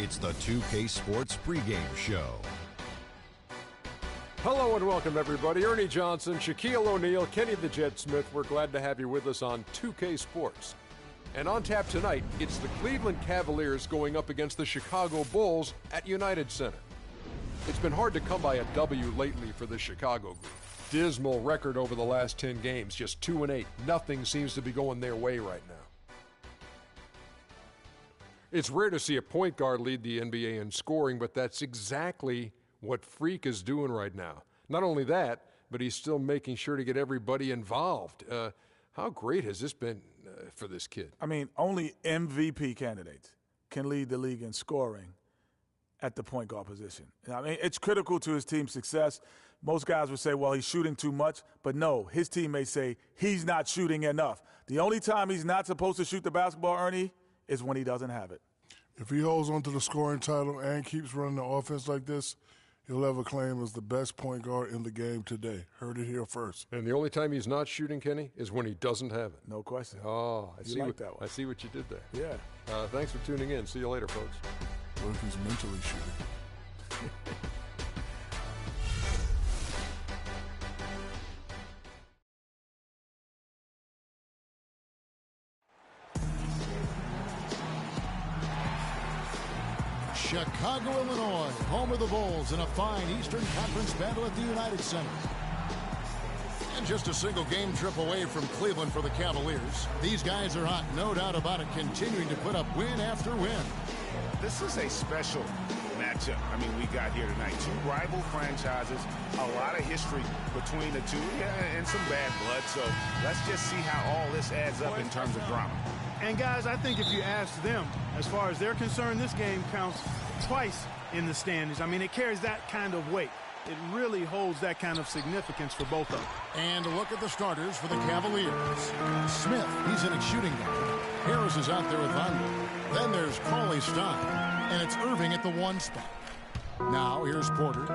It's the 2K Sports pregame show. Hello and welcome, everybody. Ernie Johnson, Shaquille O'Neal, Kenny the Jet Smith. We're glad to have you with us on 2K Sports. And on tap tonight, it's the Cleveland Cavaliers going up against the Chicago Bulls at United Center. It's been hard to come by a W lately for the Chicago group. Dismal record over the last 10 games, just 2-8. Nothing seems to be going their way right now. It's rare to see a point guard lead the NBA in scoring, but that's exactly what Freak is doing right now. Not only that, but he's still making sure to get everybody involved. How great has this been for this kid? I mean, only MVP candidates can lead the league in scoring at the point guard position. I mean, it's critical to his team's success. Most guys would say, well, he's shooting too much. But no, his teammates say he's not shooting enough. The only time he's not supposed to shoot the basketball, Ernie, is when he doesn't have it. If he holds on to the scoring title and keeps running the offense like this, he'll have a claim as the best point guard in the game today. Heard it here first. And the only time he's not shooting, Kenny, is when he doesn't have it. No question. Oh, I see what you did there. Yeah. Thanks for tuning in. See you later, folks. What if he's mentally shooting? Chicago, Illinois, home of the Bulls in a fine Eastern Conference battle at the United Center. And just a single game trip away from Cleveland for the Cavaliers. These guys are hot, no doubt about it, continuing to put up win after win. This is a special matchup. I mean, we got here tonight. Two rival franchises, a lot of history between the two, and some bad blood. So let's just see how all this adds up in terms of drama. And, guys, I think if you ask them, as far as they're concerned, this game counts twice in the standings. I mean, it carries that kind of weight. It really holds that kind of significance for both of them. And a look at the starters for the Cavaliers. Smith, he's in a shooting guard. Harris is out there with Vonleh. Then there's Cauley Stein, and it's Irving at the 1 spot. Now here's Porter.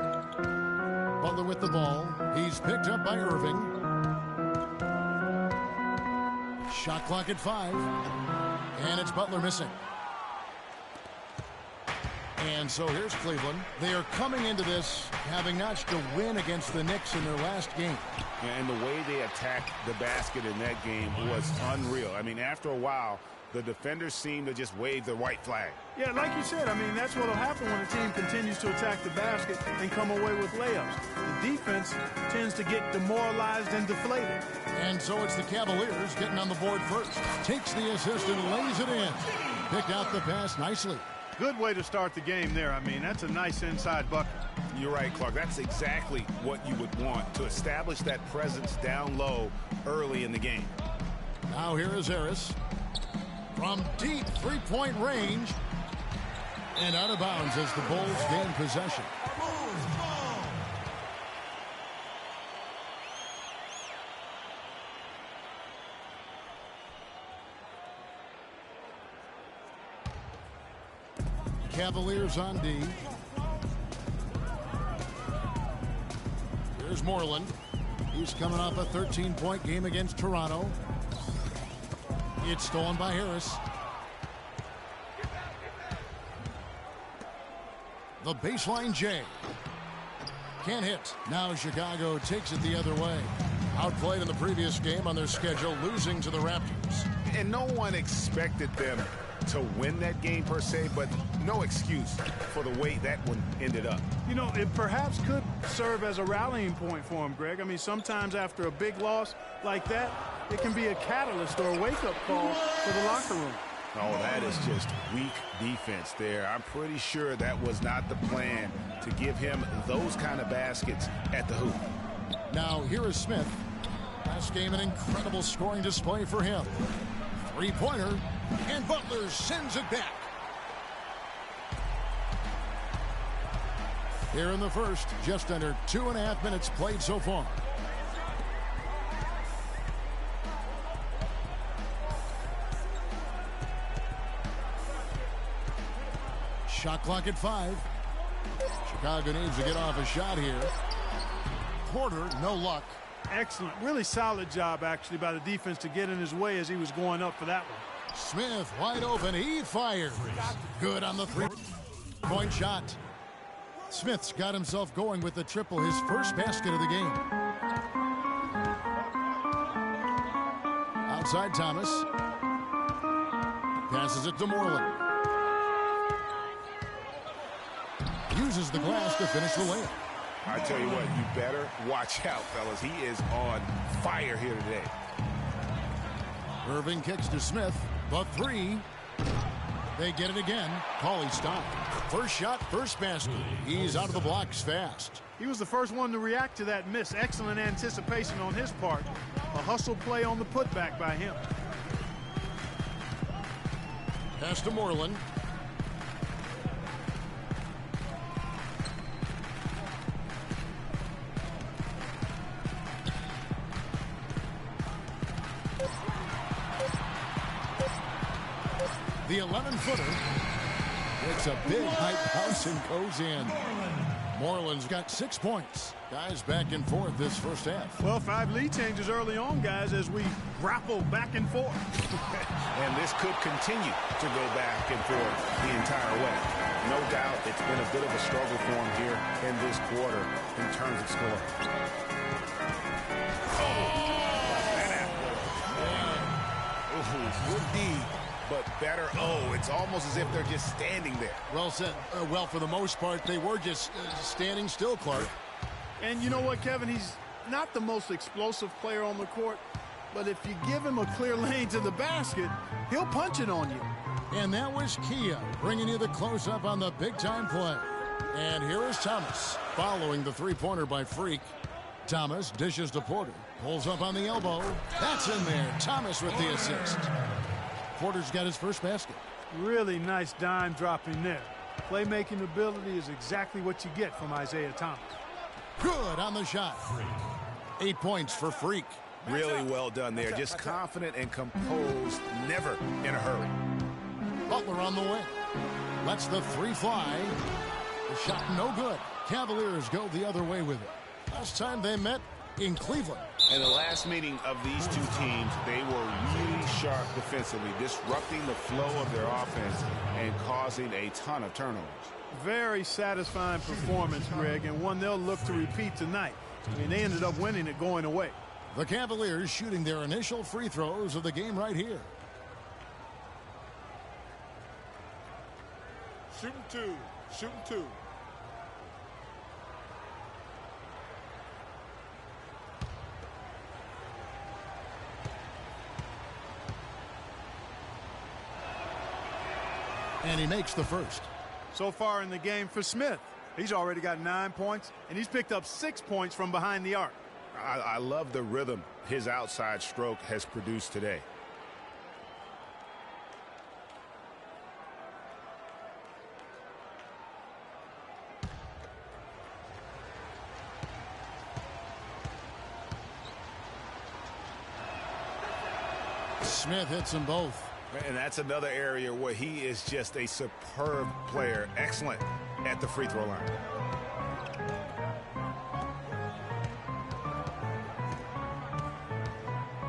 Butler with the ball. He's picked up by Irving. Shot clock at 5. And it's Butler missing. And so here's Cleveland. They are coming into this having notched a win against the Knicks in their last game. And the way they attacked the basket in that game was unreal. I mean, after a while, the defenders seemed to just wave the white flag. Yeah, like you said, I mean, that's what will happen when a team continues to attack the basket and come away with layups. The defense tends to get demoralized and deflated. And so it's the Cavaliers getting on the board first. Takes the assist and lays it in. Picked out the pass nicely. Good way to start the game there. I mean, that's a nice inside bucket. You're right, Clark. That's exactly what you would want, to establish that presence down low early in the game. Now here is Harris. From deep three-point range. And out of bounds as the Bulls gain possession. Cavaliers on D. Here's Moreland. He's coming off a 13-point game against Toronto. It's stolen by Harris. The baseline J. Can't hit. Now Chicago takes it the other way. Outplayed in the previous game on their schedule, losing to the Raptors. And no one expected them to win that game per se, but no excuse for the way that one ended up. You know, it perhaps could serve as a rallying point for him, Greg. I mean, sometimes after a big loss like that, it can be a catalyst or a wake-up call for the locker room. Oh, that is just weak defense there. I'm pretty sure that was not the plan, to give him those kind of baskets at the hoop. Now here is Smith. Last game, an incredible scoring display for him. Three-pointer, and Butler sends it back. Here in the first, just under 2.5 minutes played so far. Shot clock at 5. Chicago needs to get off a shot here. Porter, no luck. Excellent. Really solid job, actually, by the defense to get in his way as he was going up for that one. Smith wide open. He fires. Good on the three. Point shot. Smith's got himself going with the triple, his first basket of the game. Outside Thomas. Passes it to Moreland. Uses the glass to finish the layup. I tell you what, you better watch out, fellas. He is on fire here today. Irving kicks to Smith. The three. They get it again. Cauley Stein. First shot, first basket. He's out of the blocks fast. He was the first one to react to that miss. Excellent anticipation on his part. A hustle play on the putback by him. Pass to Moreland. The 11-footer takes a big height bounce and goes in. Moreland's got 6 points. Guys back and forth this first half. Well, 5 lead changes early on, guys, as we grapple back and forth. And this could continue to go back and forth the entire way. No doubt it's been a bit of a struggle for him here in this quarter in terms of scoring. Good D, but better. Oh, it's almost as if they're just standing there. Well said. Well, for the most part, they were just standing still, Clark. And you know what, Kevin? He's not the most explosive player on the court, but if you give him a clear lane to the basket, he'll punch it on you. And that was Kia bringing you the close-up on the big-time play. And here is Thomas following the three-pointer by Freak. Thomas dishes to Porter. Pulls up on the elbow. That's in there. Thomas with the assist. Porter's got his first basket. Really nice dime dropping there. Playmaking ability is exactly what you get from Isaiah Thomas. Good on the shot. 8 points for Freak. Really well done there. Just confident and composed, never in a hurry. Butler on the wing. Lets the three fly. The shot no good. Cavaliers go the other way with it. Last time they met in Cleveland. In the last meeting of these two teams, they were really sharp defensively, disrupting the flow of their offense and causing a ton of turnovers. Very satisfying performance, Greg, and one they'll look to repeat tonight. I mean, they ended up winning it going away. The Cavaliers shooting their initial free throws of the game right here. Shooting two. Shooting two. And he makes the first. So far in the game for Smith, he's already got 9 points, and he's picked up 6 points from behind the arc. I love the rhythm his outside stroke has produced today. Smith hits them both. And that's another area where he is just a superb player. Excellent at the free throw line.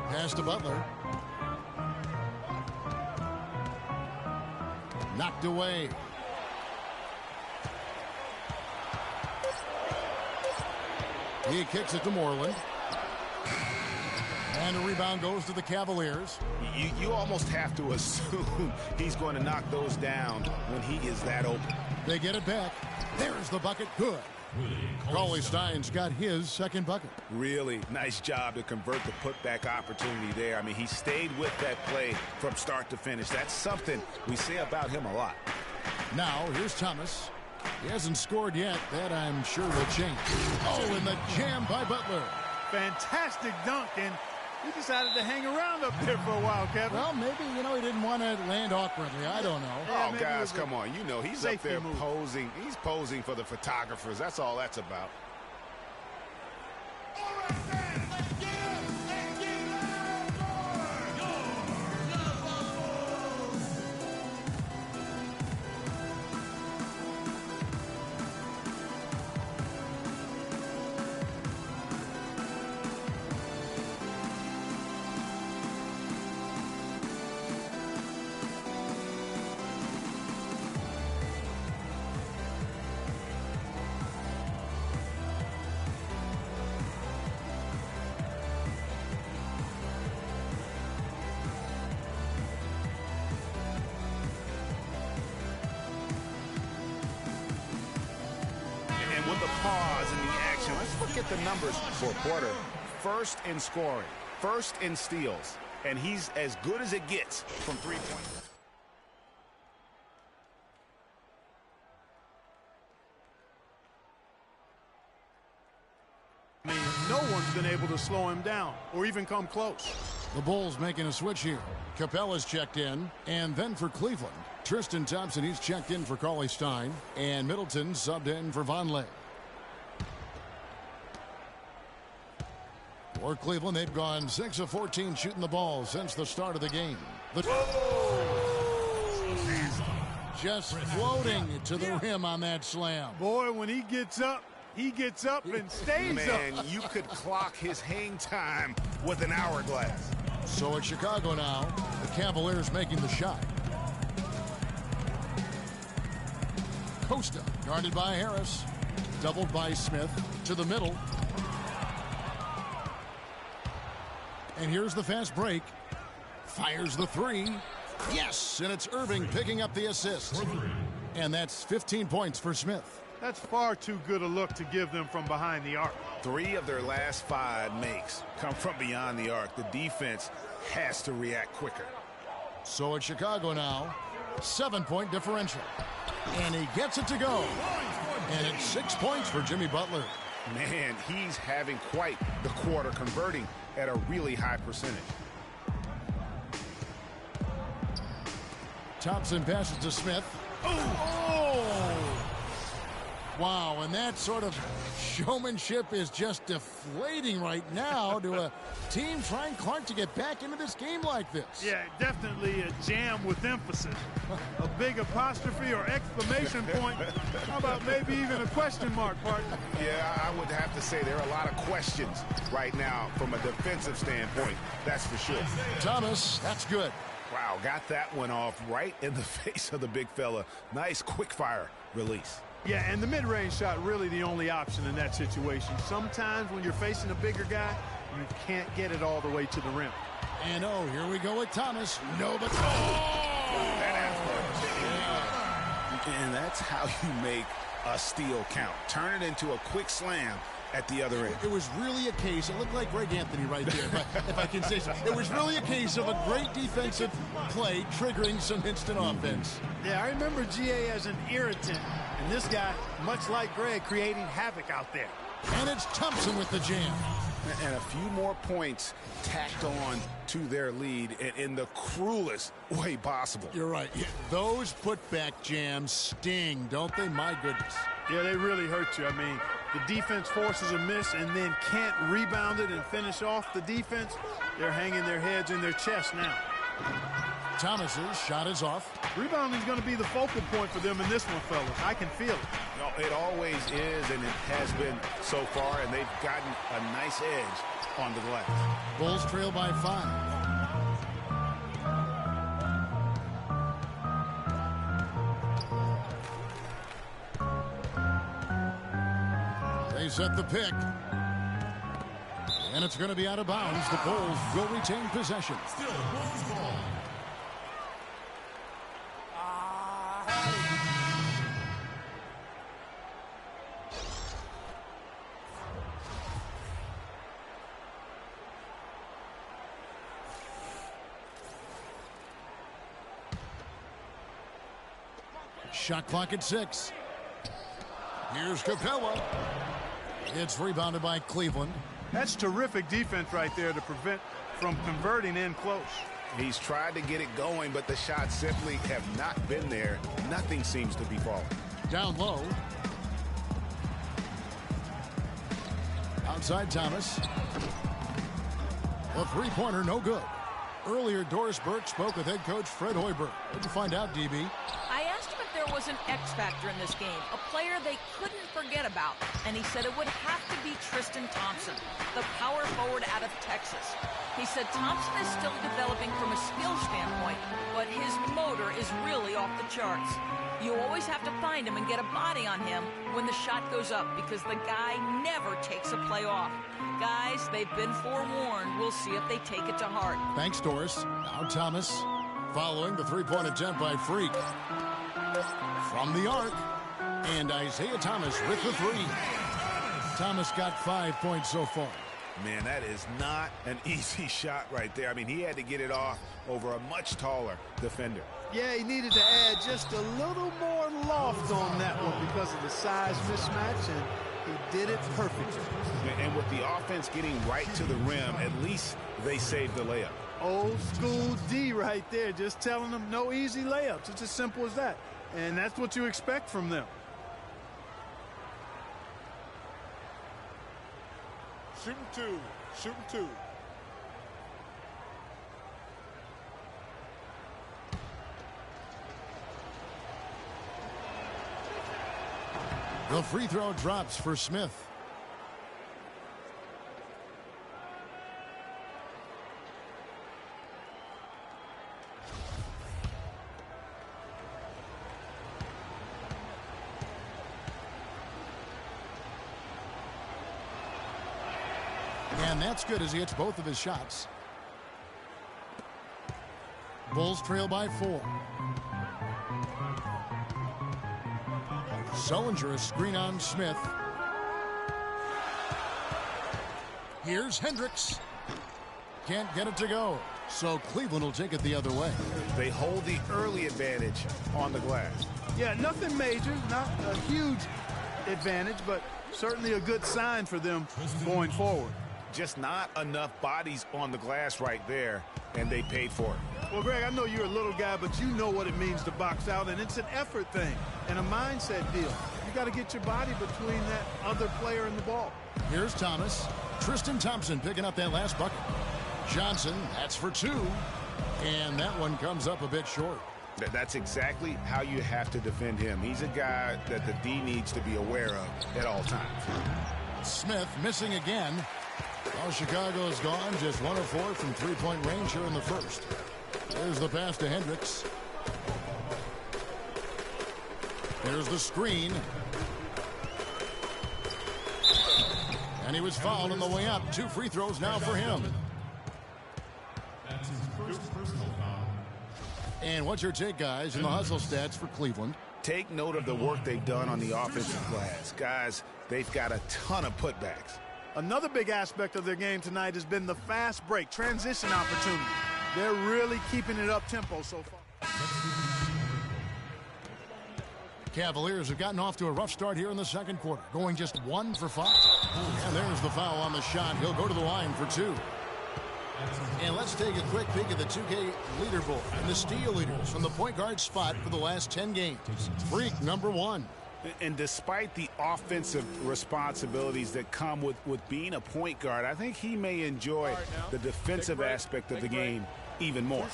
Pass to Butler. Knocked away. He kicks it to Moreland. And the rebound goes to the Cavaliers. You almost have to assume he's going to knock those down when he is that open. They get it back. There's the bucket. Good. Cauley Stein's got his second bucket. Really nice job to convert the putback opportunity there. I mean, he stayed with that play from start to finish. That's something we say about him a lot. Now, here's Thomas. He hasn't scored yet. That, I'm sure, will change. Oh, and the jam by Butler. Fantastic dunk, and he decided to hang around up there for a while, Kevin. Well, maybe, he didn't want to land awkwardly. I don't know. Yeah, Oh, guys, come on. He's up there move. posing. He's posing for the photographers. That's all that's about. pause in the action. Let's look at the numbers for Porter. First in scoring, first in steals, and he's as good as it gets from three-point. I mean, no one's been able to slow him down or even come close. The Bulls making a switch here. Capella's checked in, and then for Cleveland, Tristan Thompson, he's checked in for Cauley Stein, and Middleton subbed in for Vonleh. For Cleveland, they've gone 6 of 14 shooting the ball since the start of the game. Just floating to the rim on that slam. Boy, when he gets up and stays up. Man, you could clock his hang time with an hourglass. So it's Chicago now. The Cavaliers making the shot. Costa guarded by Harris. Doubled by Smith to the middle. And here's the fast break. Fires the three. Yes, and it's Irving picking up the assist. And that's 15 points for Smith. That's far too good a look to give them from behind the arc. 3 of their last 5 makes come from beyond the arc. The defense has to react quicker. So it's Chicago now. 7-point differential. And he gets it to go. And it's 6 points for Jimmy Butler. Man, he's having quite the quarter, converting at a really high percentage. Thompson passes to Smith. Oh! Wow, and that sort of showmanship is just deflating right now to a team trying Clark to get back into this game like this. Yeah, definitely a jam with emphasis. A big apostrophe or exclamation point. How about maybe even a question mark, partner? Yeah, I would have to say there are a lot of questions right now from a defensive standpoint. That's for sure. Thomas, that's good. Wow, got that one off right in the face of the big fella. Nice quick fire release. Yeah, and the mid-range shot really the only option in that situation. Sometimes when you're facing a bigger guy, you can't get it all the way to the rim. And here we go with Thomas. No, but And that's how you make a steal count. Turn it into a quick slam at the other end. It was really a case, it looked like Greg Anthony right there, if I can say so. It was really a case of a great defensive play triggering some instant offense. Yeah, I remember GA as an irritant, and this guy, much like Greg, creating havoc out there. And it's Thompson with the jam. And a few more points tacked on to their lead in the cruelest way possible. You're right. Yeah, those putback jams sting, don't they? My goodness. Yeah, they really hurt you. I mean, the defense forces a miss and then can't rebound it and finish off the defense. They're hanging their heads in their chest now. Thomas's shot is off. Rebounding is going to be the focal point for them in this one, fellas. I can feel it. No, it always is, and it has been so far, and they've gotten a nice edge on the glass. Bulls trail by 5. They set the pick. And it's going to be out of bounds. The Bulls will retain possession. Still Bulls ball. Shot clock at 6. Here's Capella. It's rebounded by Cleveland. That's terrific defense right there to prevent from converting in close. He's tried to get it going, but the shots simply have not been there. Nothing seems to be falling. Down low. Outside Thomas. The three-pointer no good. Earlier, Doris Burke spoke with head coach Fred Hoiberg. What'd you find out, DB? I asked him if there was an X factor in this game, a player they couldn't forget about, and he said it would have to be Tristan Thompson, the power forward out of Texas. He said Thompson is still developing from a skill standpoint, but his motor is really off the charts. You always have to find him and get a body on him when the shot goes up because the guy never takes a play off. Guys, they've been forewarned. We'll see if they take it to heart. Thanks, Doris. Now Thomas following the three-point attempt by Freak. From the arc. And Isaiah Thomas with the three. Thomas got 5 points so far. Man, that is not an easy shot right there. I mean, he had to get it off over a much taller defender. Yeah, he needed to add just a little more loft on that one because of the size mismatch, and he did it perfectly. And with the offense getting right to the rim, at least they saved the layup. Old school D right there, just telling them no easy layups. It's as simple as that. And that's what you expect from them. Shooting two. Shooting two. The free throw drops for Smith. And that's good as he hits both of his shots. Bulls trail by 4. Sullinger, a screen on Smith. Here's Hendricks. Can't get it to go. So Cleveland will take it the other way. They hold the early advantage on the glass. Yeah, nothing major, not a huge advantage, but certainly a good sign for them going forward. Just not enough bodies on the glass right there, and they paid for it. Well, Greg, I know you're a little guy, but you know what it means to box out, and it's an effort thing and a mindset deal. You got to get your body between that other player and the ball. Here's Thomas. Tristan Thompson picking up that last bucket. Johnson, that's for 2. And that one comes up a bit short. That's exactly how you have to defend him. He's a guy that the D needs to be aware of at all times. Smith missing again. Well, Chicago's gone just 1 of 4 from three-point range here in the first. There's the pass to Hendricks. There's the screen. And he was fouled on the way up. 2 free throws now for him. That's his first personal foul. And what's your take, guys, in the hustle stats for Cleveland? Take note of the work they've done on the offensive glass. Guys, they've got a ton of putbacks. Another big aspect of their game tonight has been the fast break, transition opportunity. They're really keeping it up tempo so far. Cavaliers have gotten off to a rough start here in the second quarter, going just 1 for 5. And there's the foul on the shot. He'll go to the line for 2. And let's take a quick peek at the 2K leaderboard and the steal leaders from the point guard spot for the last 10 games. Freak number 1. And despite the offensive responsibilities that come with being a point guard, I think he may enjoy the defensive aspect of the game even more.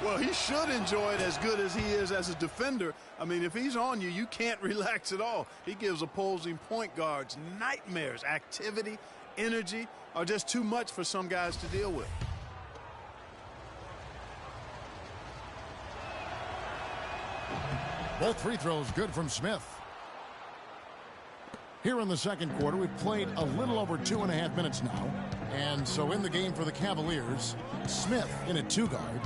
Well, he should enjoy it as good as he is as a defender. I mean, if he's on you, you can't relax at all. He gives opposing point guards nightmares. Activity, energy are just too much for some guys to deal with. Both free throws good from Smith. Here in the second quarter, we've played a little over 2.5 minutes now. And so in the game for the Cavaliers, Smith in a 2-guard.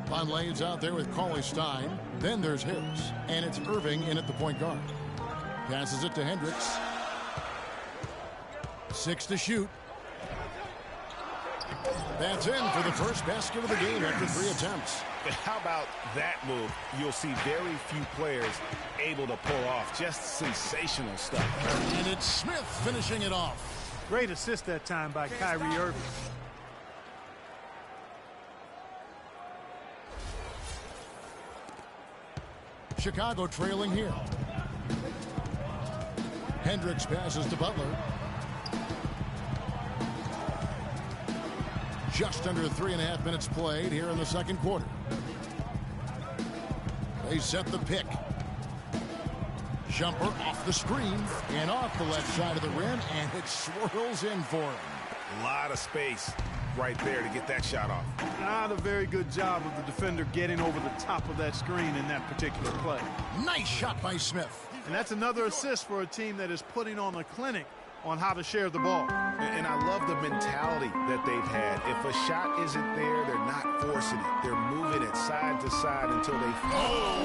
Vonleh is out there with Cauley Stein. Then there's Harris. And it's Irving in at the point guard. Passes it to Hendricks. 6 to shoot. That's in for the first basket of the game after 3 attempts. How about that move? You'll see very few players able to pull off just sensational stuff. And it's Smith finishing it off. Great assist that time by Kyrie Irving. Chicago trailing here. Hendricks passes to Butler. Just under 3.5 minutes played here in the second quarter. They set the pick. Jumper off the screen and off the left side of the rim, and it swirls in for him. A lot of space right there to get that shot off. Not a very good job of the defender getting over the top of that screen in that particular play. Nice shot by Smith. And that's another assist for a team that is putting on a clinic on how to share the ball. And I love the mentality that they've had. If a shot isn't there, they're not forcing it. They're moving it side to side until they... Oh!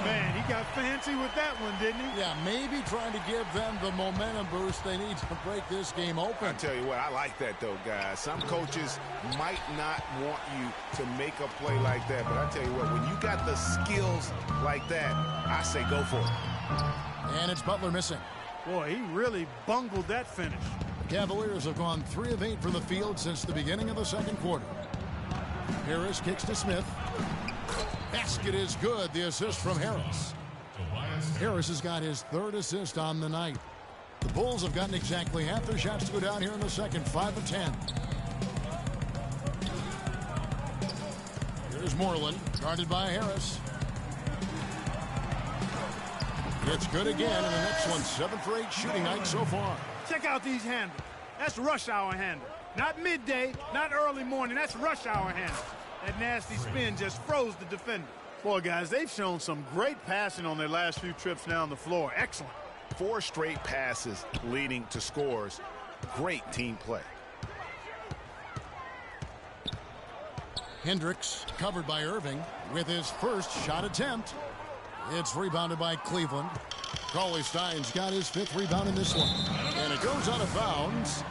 Man, he got fancy with that one, didn't he? Yeah, maybe trying to give them the momentum boost they need to break this game open. I tell you what, I like that, though, guys. Some coaches might not want you to make a play like that, but I tell you what, when you got the skills like that, I say go for it. And it's Butler missing. Boy, he really bungled that finish. The Cavaliers have gone 3 of 8 from the field since the beginning of the second quarter. Harris kicks to Smith. Basket is good. The assist from Harris. Harris has got his 3rd assist on the night. The Bulls have gotten exactly half their shots to go down here in the second, 5 of 10. Here's Moreland, guarded by Harris. It's good again, and the next one, 7 for 8 shooting night so far. Check out these handles. That's rush hour handle. Not midday, not early morning. That's rush hour handle. That nasty spin just froze the defender. Boy, guys, they've shown some great passing on their last few trips down the floor. Excellent. 4 straight passes leading to scores. Great team play. Hendricks covered by Irving with his first shot attempt. It's rebounded by Cleveland. Cauley-Stein's got his 5th rebound in this one. And it goes out of bounds.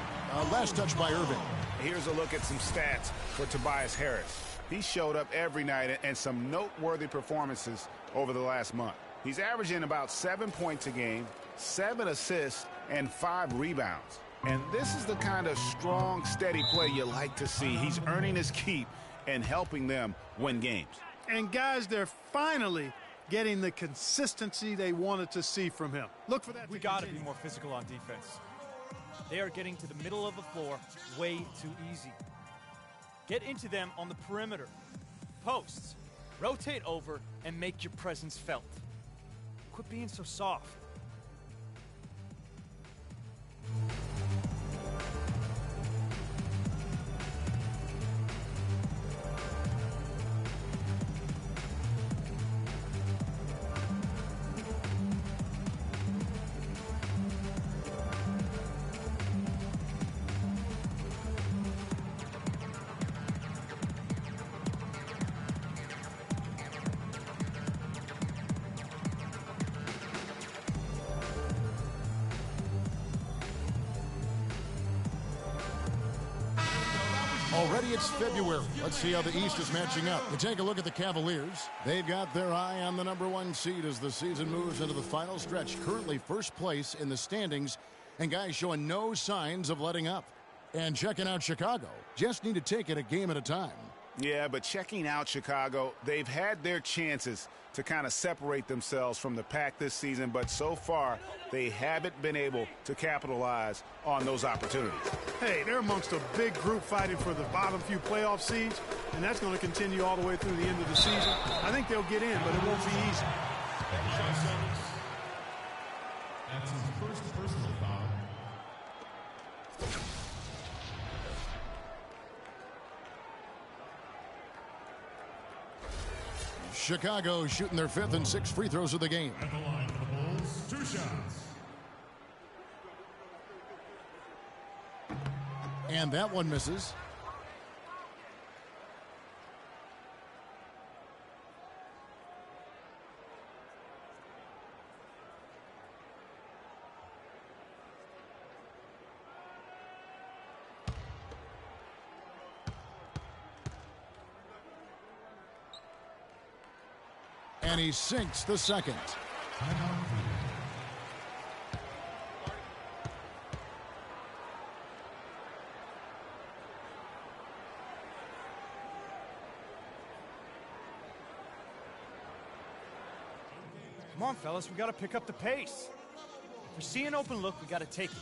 Last touch by Irving. Here's a look at some stats for Tobias Harris. He showed up every night and some noteworthy performances over the last month. He's averaging about 7 points a game, 7 assists, and 5 rebounds. And this is the kind of strong, steady play you like to see. He's earning his keep and helping them win games. And, guys, they're finally getting the consistency they wanted to see from him. Look for that. We got to be more physical on defense. They are getting to the middle of the floor way too easy. Get into them on the perimeter. Posts. Rotate over and make your presence felt. Quit being so soft. Already it's February. Let's see how the East is matching up. You take a look at the Cavaliers. They've got their eye on the #1 seed as the season moves into the final stretch. Currently first place in the standings, and guys showing no signs of letting up. And checking out Chicago, just need to take it a game at a time. Yeah, but checking out Chicago, they've had their chances to kind of separate themselves from the pack this season, but so far they haven't been able to capitalize on those opportunities. Hey, they're amongst a big group fighting for the bottom few playoff seeds, and that's going to continue all the way through the end of the season. I think they'll get in, but it won't be easy. That's his first personal foul. Chicago shooting their 5th and 6th free throws of the game. At the line for the Bulls, 2 shots. And that one misses. And he sinks the second. Come on, fellas, we got to pick up the pace. If we see an open look, we got to take it.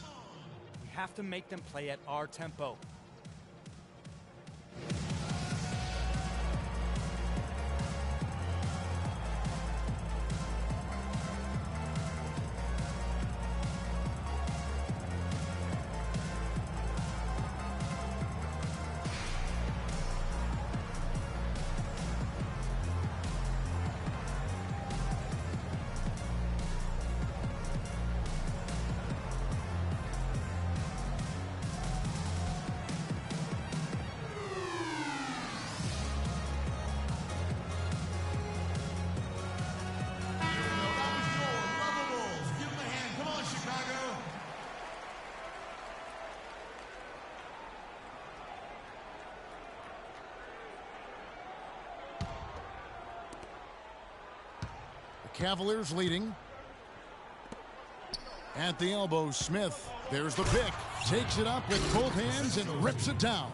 We have to make them play at our tempo. Cavaliers leading. At the elbow, Smith. There's the pick. Takes it up with both hands and rips it down.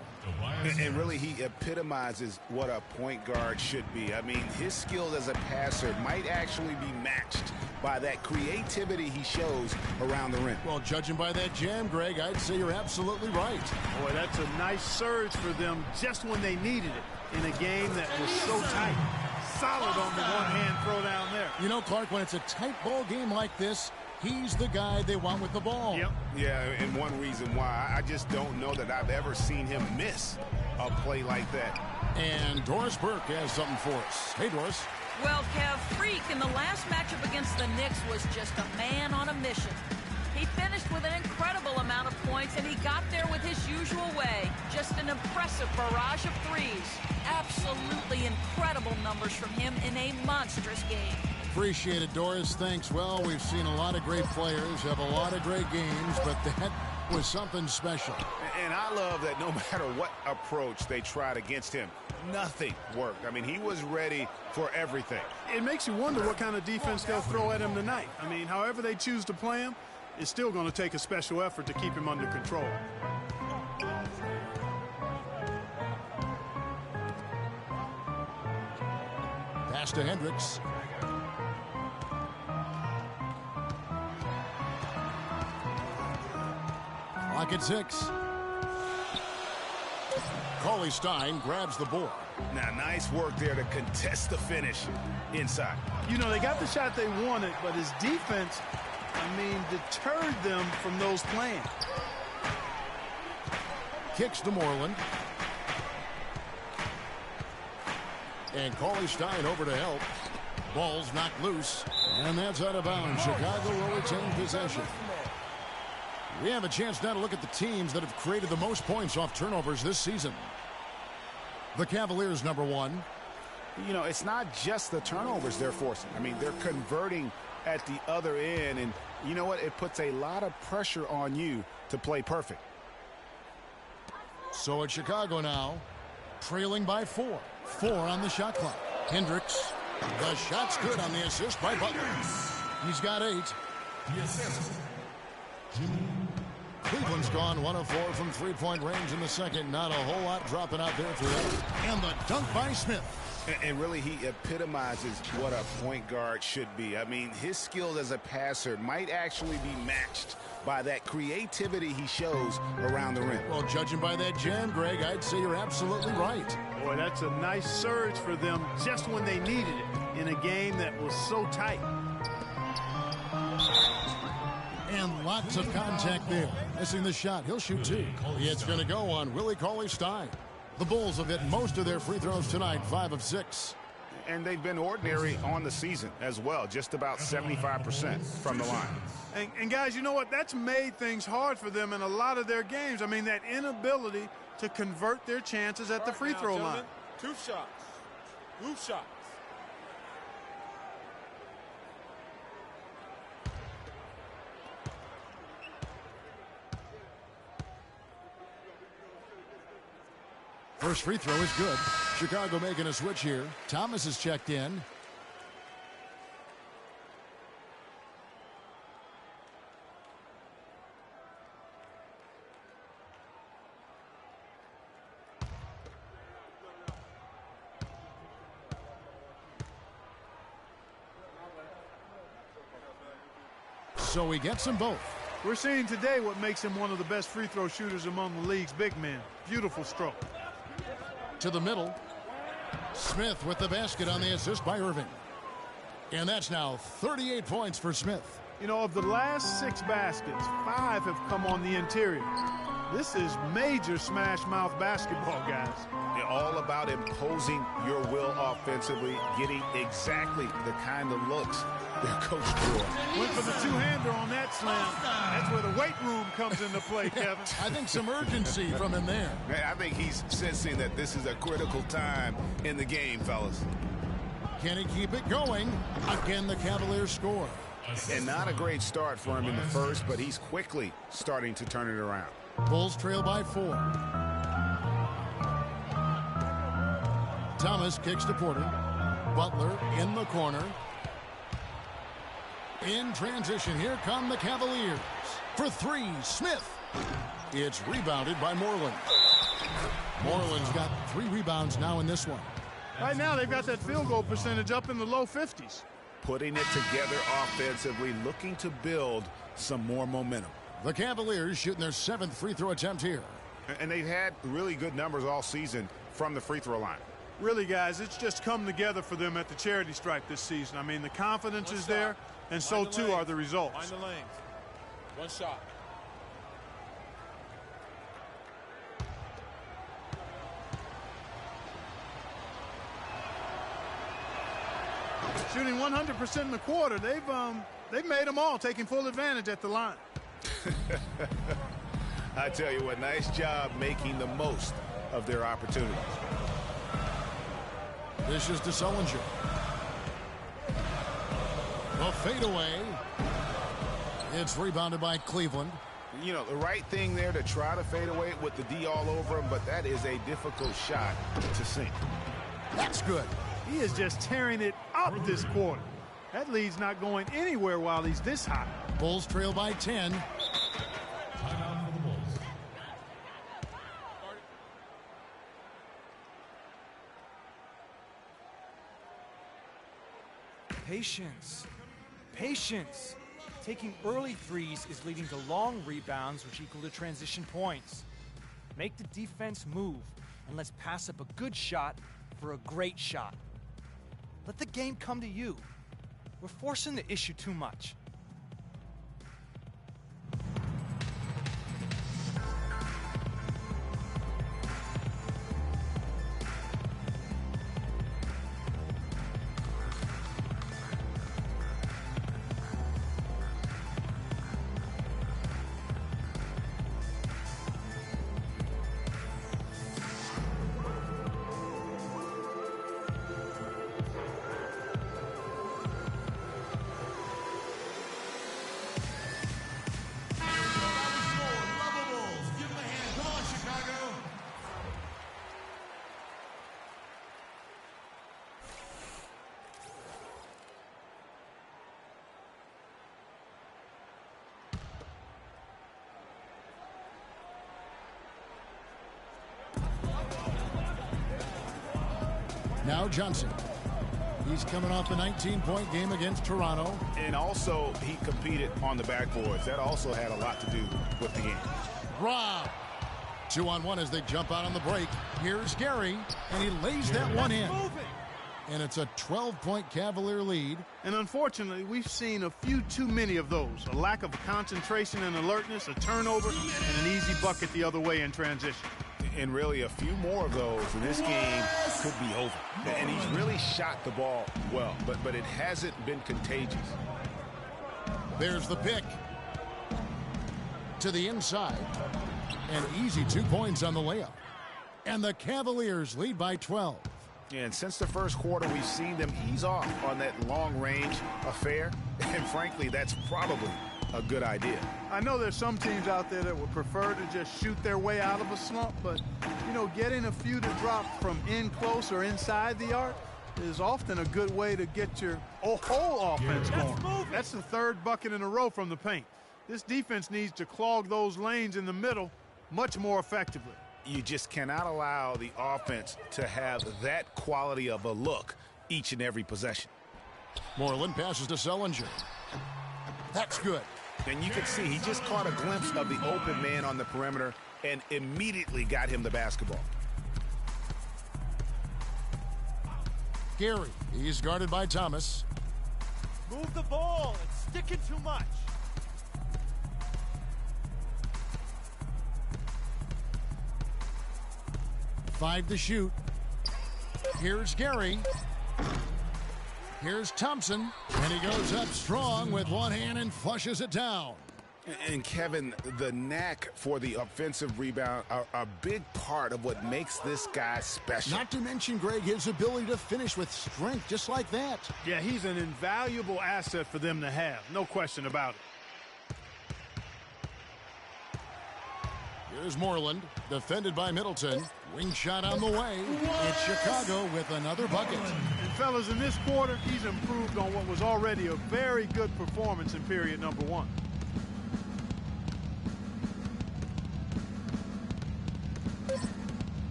And really, he epitomizes what a point guard should be. I mean, his skills as a passer might actually be matched by that creativity he shows around the rim. Well, judging by that jam, Greg, I'd say you're absolutely right. Boy, that's a nice surge for them just when they needed it in a game that was so tight. Solid on the one-hand throw down there. You know, Clark, when it's a tight ball game like this, he's the guy they want with the ball. Yep. Yeah, and one reason why, I just don't know that I've ever seen him miss a play like that. And Doris Burke has something for us. Hey, Doris. Well, Kev, Freak in the last matchup against the Knicks was just a man on a mission. He finished with an incredible amount of points, and he got there with his usual way. Just an impressive barrage of threes. Absolutely incredible numbers from him in a monstrous game. Appreciate it, Doris. Thanks. Well, we've seen a lot of great players have a lot of great games, but that was something special. And I love that no matter what approach they tried against him, nothing worked. I mean, he was ready for everything. It makes you wonder what kind of defense they'll throw at him tonight. I mean, however they choose to play him, it's still going to take a special effort to keep him under control. Pass to Hendricks. Clock at 6. Cauley Stein grabs the board. Now, nice work there to contest the finish inside. You know, they got the shot they wanted, but his defense, deterred them from those plans. Kicks to Moreland. And Cauley Stein over to help. Ball's knocked loose. And that's out of bounds. Chicago will retain possession. We have a chance now to look at the teams that have created the most points off turnovers this season. The Cavaliers, number 1. You know, it's not just the turnovers they're forcing. I mean, they're converting at the other end. And you know what? It puts a lot of pressure on you to play perfect. So it's Chicago now, trailing by 4. 4 on the shot clock. Hendricks. The shot's good on the assist by Butler. He's got 8. Cleveland's gone 1 of 4 from three-point range in the second. Not a whole lot dropping out there for them. And the dunk by Smith. And really, he epitomizes what a point guard should be. I mean, his skills as a passer might actually be matched by that creativity he shows around the rim. Well, judging by that jam, Greg, I'd say you're absolutely right. Boy, that's a nice surge for them just when they needed it in a game that was so tight. And lots of contact there. Missing the shot. He'll shoot 2. It's going to go on Willie Cauley-Stein. The Bulls have hit most of their free throws tonight, 5 of 6. And they've been ordinary on the season as well, just about 75% from the line. And guys, you know what? That's made things hard for them in a lot of their games. I mean, that inability to convert their chances at the free throw line. 2 shots. 2 shots. First free throw is good. Chicago making a switch here. Thomas is checked in. So he gets them both. We're seeing today what makes him one of the best free throw shooters among the league's big men. Beautiful stroke. To the middle. Smith with the basket on the assist by Irving. And that's now 38 points for Smith. You know, of the last 6 baskets, 5 have come on the interior. This is major smash mouth basketball, guys. They're all about imposing your will offensively, getting exactly the kind of looks their coach drew. Went for the two-hander on that slam. That's where the weight room comes into play, Kevin. I think some urgency from him there. I think he's sensing that this is a critical time in the game, fellas. Can he keep it going? Again, the Cavaliers score. And not a great start for him in the first, but he's quickly starting to turn it around. Bulls trail by 4. Thomas kicks to Porter. Butler in the corner. In transition, here come the Cavaliers. For three, Smith. It's rebounded by Moreland. Moreland's got 3 rebounds now in this one. Right now, they've got that field goal percentage up in the low 50s. Putting it together offensively, looking to build some more momentum. The Cavaliers shooting their 7th free throw attempt here. And they've had really good numbers all season from the free throw line. Really, guys, it's just come together for them at the charity stripe this season. I mean, the confidence is there, and so too are the results. Find the lanes. One shot. Shooting 100% in the quarter. They've made them all, taking full advantage at the line. I tell you what, nice job making the most of their opportunities. This is to Sullinger. The fadeaway. It's rebounded by Cleveland. You know, the right thing there to try to fade away with the D all over him, but that is a difficult shot to sink. That's good. He is just tearing it up this quarter. That lead's not going anywhere while he's this hot. Bulls trail by 10. Timeout for the Bulls. Patience. Patience. Taking early threes is leading to long rebounds, which equal to transition points. Make the defense move, and let's pass up a good shot for a great shot. Let the game come to you. We're forcing the issue too much. Now Johnson. He's coming off a 19-point game against Toronto. And also, he competed on the backboards. That also had a lot to do with the game. Rob. 2-on-1 as they jump out on the break. Here's Gary, and he lays that one in. And it's a 12-point Cavalier lead. And unfortunately, we've seen a few too many of those. A lack of concentration and alertness, a turnover, and an easy bucket the other way in transition. And really a few more of those, and this game could be over. And he's really shot the ball well, but it hasn't been contagious. There's the pick. To the inside. An easy 2 points on the layup. And the Cavaliers lead by 12. And since the first quarter, we've seen them ease off on that long-range affair. And frankly, that's probably a good idea. I know there's some teams out there that would prefer to just shoot their way out of a slump, but, you know, getting a few to drop from in close or inside the arc is often a good way to get your whole offense going. That's the 3rd bucket in a row from the paint. This defense needs to clog those lanes in the middle much more effectively. You just cannot allow the offense to have that quality of a look each and every possession. Moreland passes to Sullinger. That's good. And you can see he just caught a glimpse of the open man on the perimeter and immediately got him the basketball. Gary, he's guarded by Thomas. Move the ball. It's sticking too much. Five to shoot. Here's Gary. Here's Thompson, and he goes up strong with one hand and flushes it down. And Kevin, the knack for the offensive rebound are a big part of what makes this guy special. Not to mention, Greg, his ability to finish with strength just like that. Yeah, he's an invaluable asset for them to have. No question about it. Here's Moreland, defended by Middleton. Wing shot on the way. It's Chicago with another bucket. And fellas, in this quarter, he's improved on what was already a very good performance in period number one.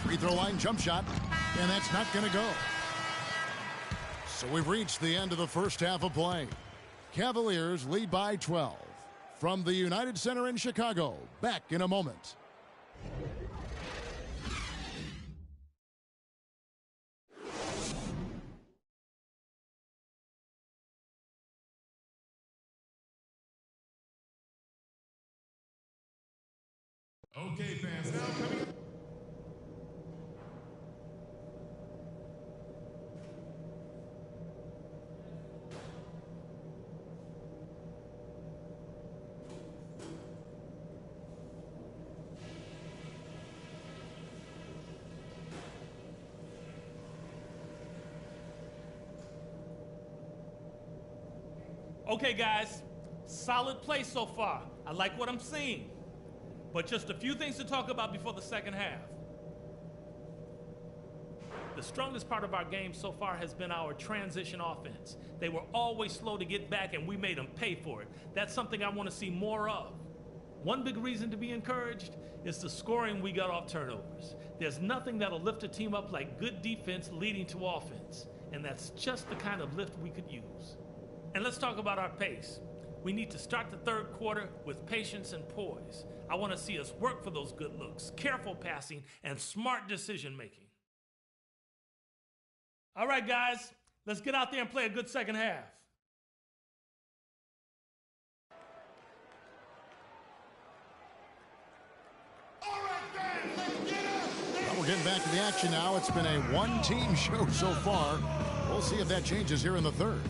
Free throw line jump shot, and that's not going to go. So we've reached the end of the first half of play. Cavaliers lead by 12. From the United Center in Chicago, back in a moment. Okay, fans, now coming up. Okay, guys, solid play so far. I like what I'm seeing. But just a few things to talk about before the second half. The strongest part of our game so far has been our transition offense. They were always slow to get back, and we made them pay for it. That's something I want to see more of. One big reason to be encouraged is the scoring we got off turnovers. There's nothing that'll lift a team up like good defense leading to offense, and that's just the kind of lift we could use. And let's talk about our pace. We need to start the third quarter with patience and poise. I want to see us work for those good looks, careful passing, and smart decision making. All right, guys, let's get out there and play a good second half. Well, we're getting back to the action now. It's been a one-team show so far. We'll see if that changes here in the third.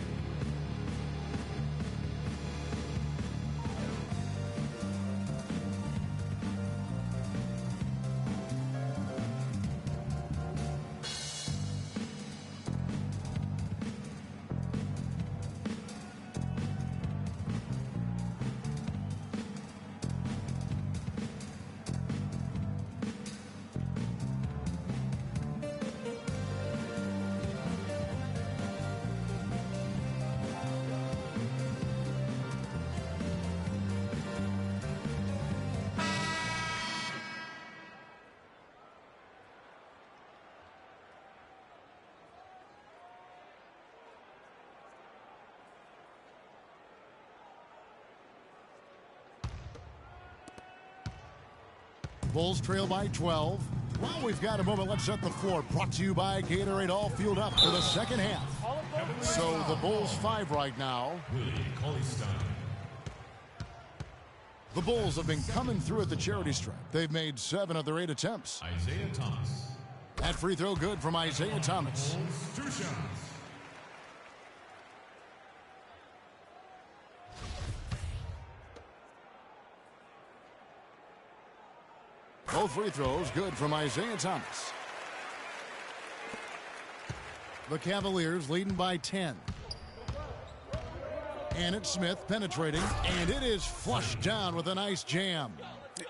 Bulls trail by 12. While we've got a moment, let's set the floor. Brought to you by Gatorade, all fueled up for the second half. So the Bulls 5 right now. The Bulls have been coming through at the charity stripe. They've made 7 of their 8 attempts. Isaiah Thomas. That free throw good from Isaiah Thomas. Bulls 2 shots. Both free throws good from Isaiah Thomas. The Cavaliers leading by 10. And it's Smith penetrating, and it is flushed down with a nice jam.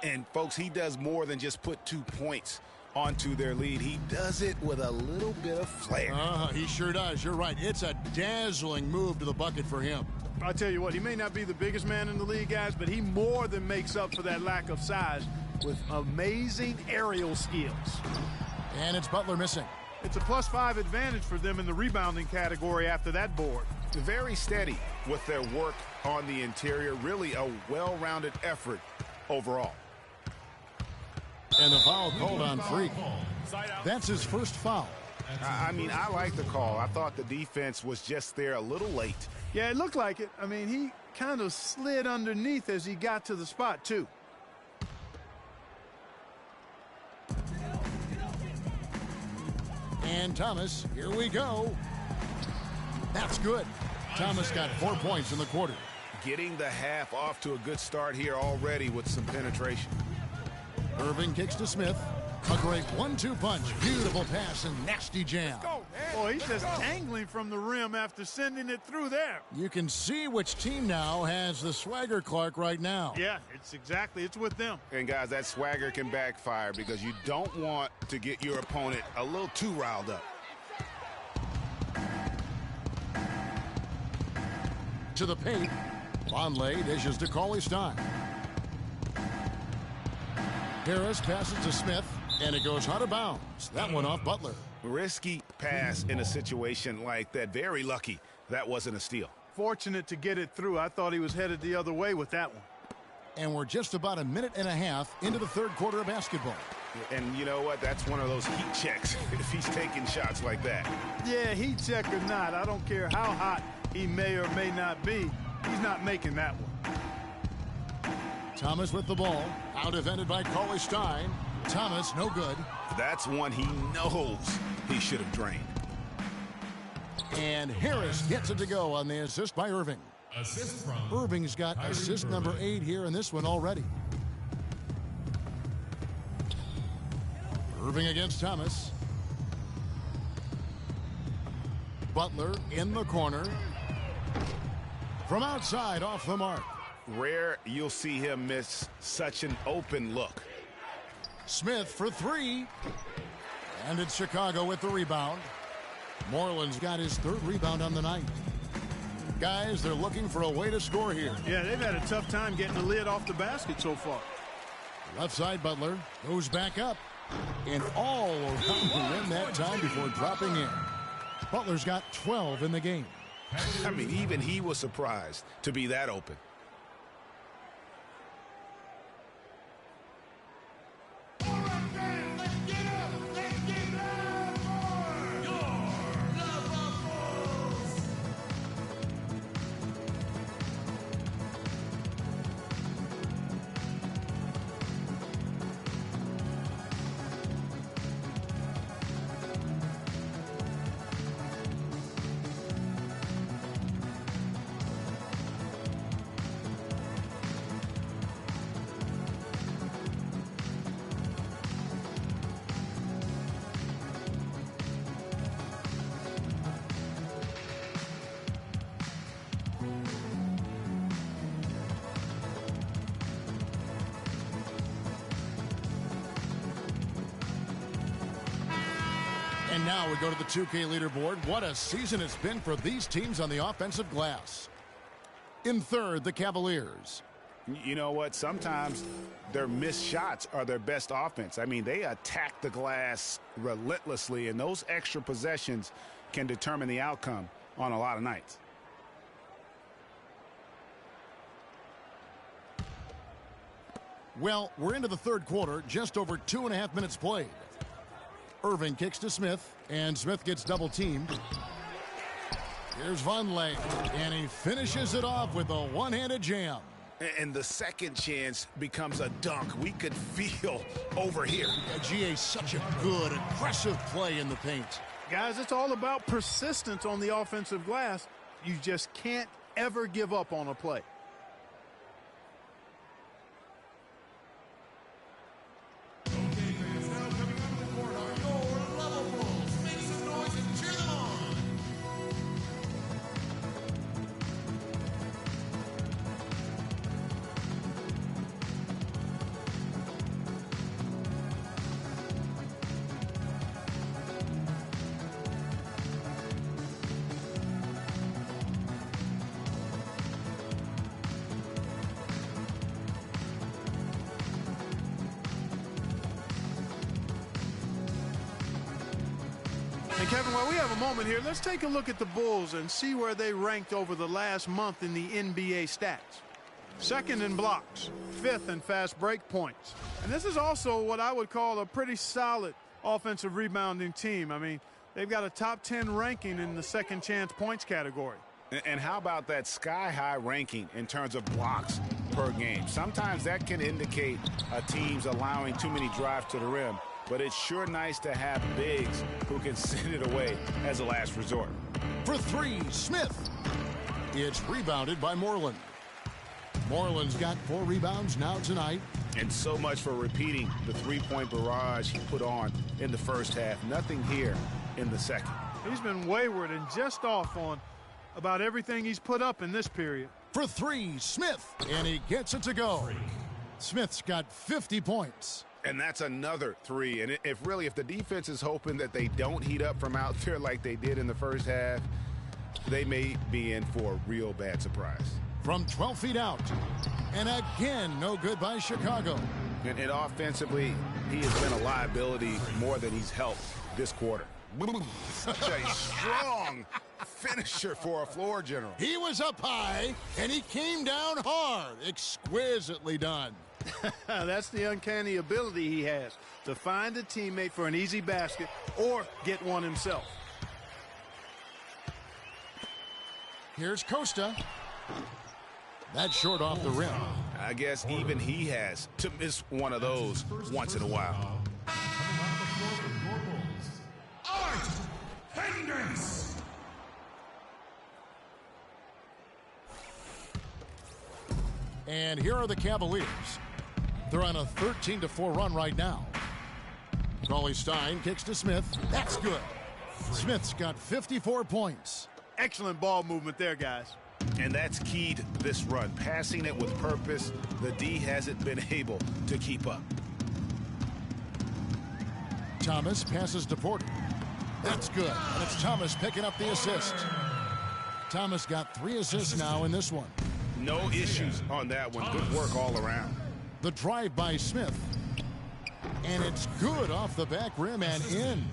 And, folks, he does more than just put 2 points onto their lead. He does it with a little bit of flair. He sure does. You're right. It's a dazzling move to the bucket for him. I'll tell you what, he may not be the biggest man in the league, guys, but he more than makes up for that lack of size with amazing aerial skills. And it's Butler missing. It's a +5 advantage for them in the rebounding category after that board. Very steady with their work on the interior. Really a well-rounded effort overall. And the foul called on Freak. That's his first foul. I mean, I like the call. I thought the defense was just there a little late. Yeah, it looked like it. I mean, he kind of slid underneath as he got to the spot, too. And Thomas, here we go. That's good. Thomas got 4 points in the quarter. Getting the half off to a good start here already with some penetration. Irving kicks to Smith. A great 1-2 punch. Beautiful pass and nasty jam. Boy, he's just dangling from the rim after sending it through there. You can see which team now has the swagger, Clark, right now. Yeah, it's with them. And guys, that swagger can backfire because you don't want to get your opponent a little too riled up. To the paint. Vonleh dishes to Cauley-Stein. Harris passes to Smith, and it goes out of bounds. That one off Butler. Risky pass in a situation like that. Very lucky that wasn't a steal. Fortunate to get it through. I thought he was headed the other way with that one. And we're just about a minute and a half into the third quarter of basketball. And you know what? That's one of those heat checks if he's taking shots like that. Yeah, heat check or not, I don't care how hot he may or may not be. He's not making that one. Thomas with the ball. Out defended by Cauley-Stein. Thomas, no good. That's one he knows he should have drained. And Harris gets it to go on the assist by Irving. Assist from Irving's got assist number 8 here in this one already. Irving against Thomas. Butler in the corner. From outside, off the mark. Rare you'll see him miss such an open look. Smith for 3. And it's Chicago with the rebound. Moreland's got his 3rd rebound on the night. Guys, they're looking for a way to score here. Yeah, they've had a tough time getting the lid off the basket so far. Left side, Butler goes back up. And all around the rim that time before dropping in. Butler's got 12 in the game. I mean, even he was surprised to be that open. And now we go to the 2K leaderboard. What a season it's been for these teams on the offensive glass. In third, the Cavaliers. You know what? Sometimes their missed shots are their best offense. I mean, they attack the glass relentlessly, and those extra possessions can determine the outcome on a lot of nights. Well, we're into the third quarter, just over 2.5 minutes played. Irving kicks to Smith, and Smith gets double-teamed. Here's Vonleh, and he finishes it off with a one-handed jam. And the second chance becomes a dunk. We could feel over here. GA, such a good, aggressive play in the paint. Guys, it's all about persistence on the offensive glass. You just can't ever give up on a play. And Kevin, while we have a moment here, let's take a look at the Bulls and see where they ranked over the last month in the NBA stats. Second in blocks, 5th in fast break points. And this is also what I would call a pretty solid offensive rebounding team. I mean, they've got a top 10 ranking in the second chance points category. And how about that sky-high ranking in terms of blocks per game? Sometimes that can indicate a team's allowing too many drives to the rim, but it's sure nice to have bigs who can send it away as a last resort. For 3, Smith. It's rebounded by Moreland. Moreland's got 4 rebounds now tonight. And so much for repeating the three-point barrage he put on in the first half. Nothing here in the second. He's been wayward and just off on about everything he's put up in this period. For 3, Smith, and he gets it to go. Smith's got 50 points. And that's another 3. And if the defense is hoping that they don't heat up from out there like they did in the first half, they may be in for a real bad surprise. From 12 feet out. And again, no good by Chicago. And offensively, he has been a liability more than he's helped this quarter. Such a strong finisher for a floor general. He was up high, and he came down hard. Exquisitely done. That's the uncanny ability he has to find a teammate for an easy basket or get one himself. Here's Costa. That's short off the rim. I guess even he has to miss one of those once in a while. Art Hendricks. And here are the Cavaliers. They're on a 13-4 run right now. Cauley-Stein kicks to Smith. That's good. Smith's got 54 points. Excellent ball movement there, guys. And that's key to this run. Passing it with purpose. The D hasn't been able to keep up. Thomas passes to Porter. That's good. And it's Thomas picking up the assist. Thomas got 3 assists now in this one. No issues on that one. Good work all around. The drive by Smith. And it's good off the back rim and in.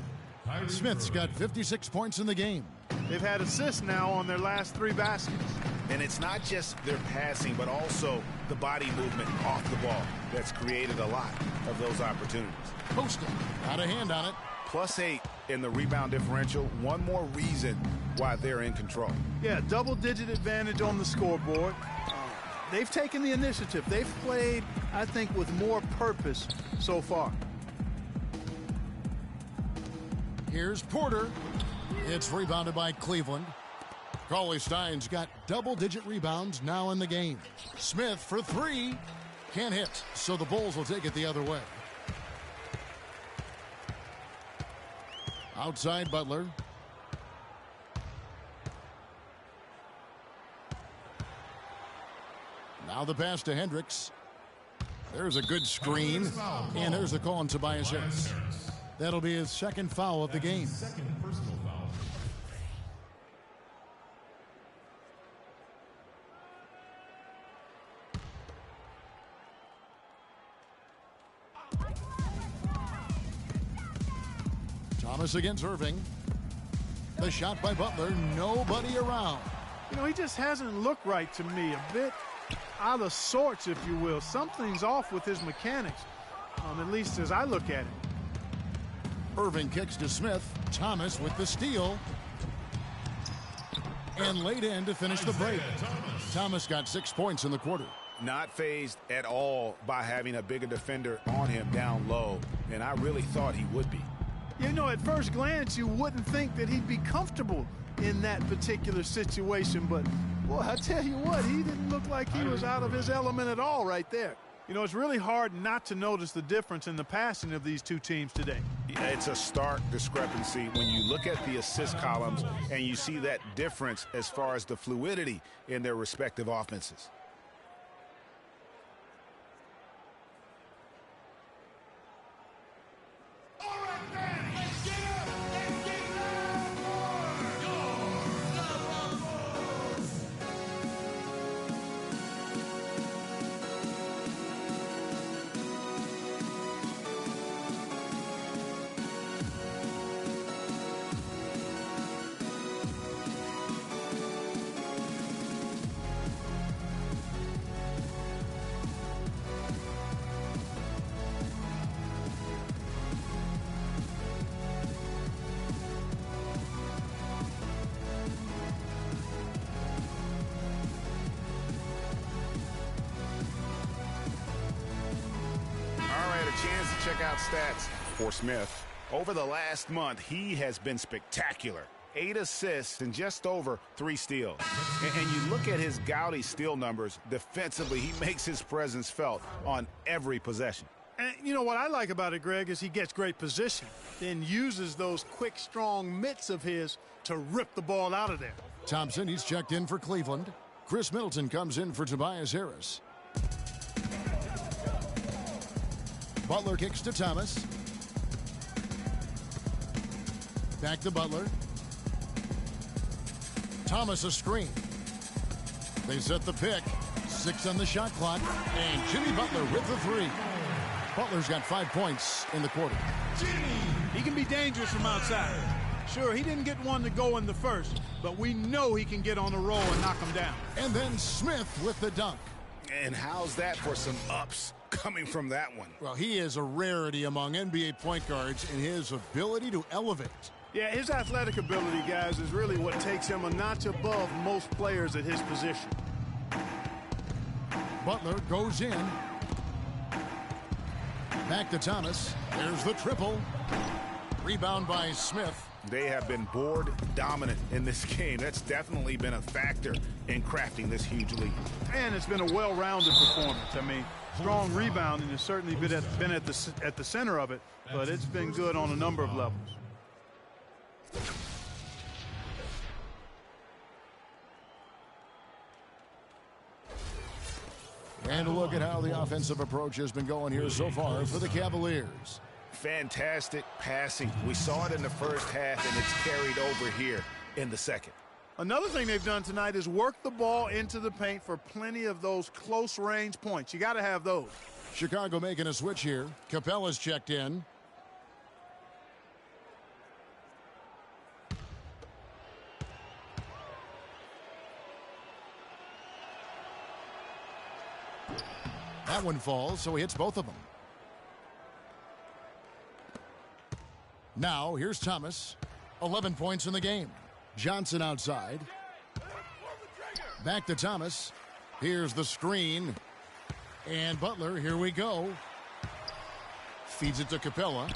Smith's got 56 points in the game. They've had assists now on their last 3 baskets. And it's not just their passing, but also the body movement off the ball that's created a lot of those opportunities. Costa got a hand on it. +8 in the rebound differential. One more reason why they're in control. Yeah, double-digit advantage on the scoreboard. They've taken the initiative. They've played, I think, with more purpose so far. Here's Porter. It's rebounded by Cleveland. Cauley-Stein's got double-digit rebounds now in the game. Smith for 3. Can't hit, so the Bulls will take it the other way. Outside Butler. Now the pass to Hendricks. There's a good screen. And there's the call on Tobias Harris. That'll be his second foul of the game. Second personal foul. Thomas against Irving. The shot by Butler. Nobody around. You know, he just hasn't looked right to me. A bit out of sorts, if you will. Something's off with his mechanics, at least as I look at it. Irving kicks to Smith. Thomas with the steal. And laid in to finish the break. Thomas got 6 points in the quarter. Not fazed at all by having a bigger defender on him down low. And I really thought he would be. You know, at first glance, you wouldn't think that he'd be comfortable in that particular situation. But, boy, I tell you what, he didn't look like he was out of his element at all right there. You know, it's really hard not to notice the difference in the passing of these two teams today. Yeah, it's a stark discrepancy when you look at the assist columns and you see that difference as far as the fluidity in their respective offenses. Chance to check out stats for Smith. Over the last month, he has been spectacular 8 assists, and just over 3 steals. And you look at his gaudy steal numbers, defensively, he makes his presence felt on every possession. And you know what I like about it, Greg, is he gets great position, then uses those quick, strong mitts of his to rip the ball out of there. Thompson, he's checked in for Cleveland. Chris Middleton comes in for Tobias Harris. Butler kicks to Thomas. Back to Butler. Thomas a screen. They set the pick. 6 on the shot clock. And Jimmy Butler with the 3. Butler's got 5 points in the quarter. He can be dangerous from outside. Sure, he didn't get one to go in the first, but we know he can get on a roll and knock him down. And then Smith with the dunk. And how's that for some ups coming from that one? Well, he is a rarity among NBA point guards in his ability to elevate. Yeah, his athletic ability, guys, is really what takes him a notch above most players at his position. Butler goes in. Back to Thomas. There's the triple. Rebound by Smith. They have been board dominant in this game. That's definitely been a factor in crafting this huge lead. And it's been a well-rounded performance. I mean, strong rebounding has certainly been at the center of it, but it's been good on a number of levels. And a look at how the offensive approach has been going here so far for the Cavaliers. Fantastic passing. We saw it in the first half, and it's carried over here in the second. Another thing they've done tonight is work the ball into the paint for plenty of those close-range points. You got to have those. Chicago making a switch here. Capella's checked in. That one falls, so he hits both of them. Now, here's Thomas. 11 points in the game. Johnson outside. Back to Thomas. Here's the screen. And Butler, here we go. Feeds it to Capella.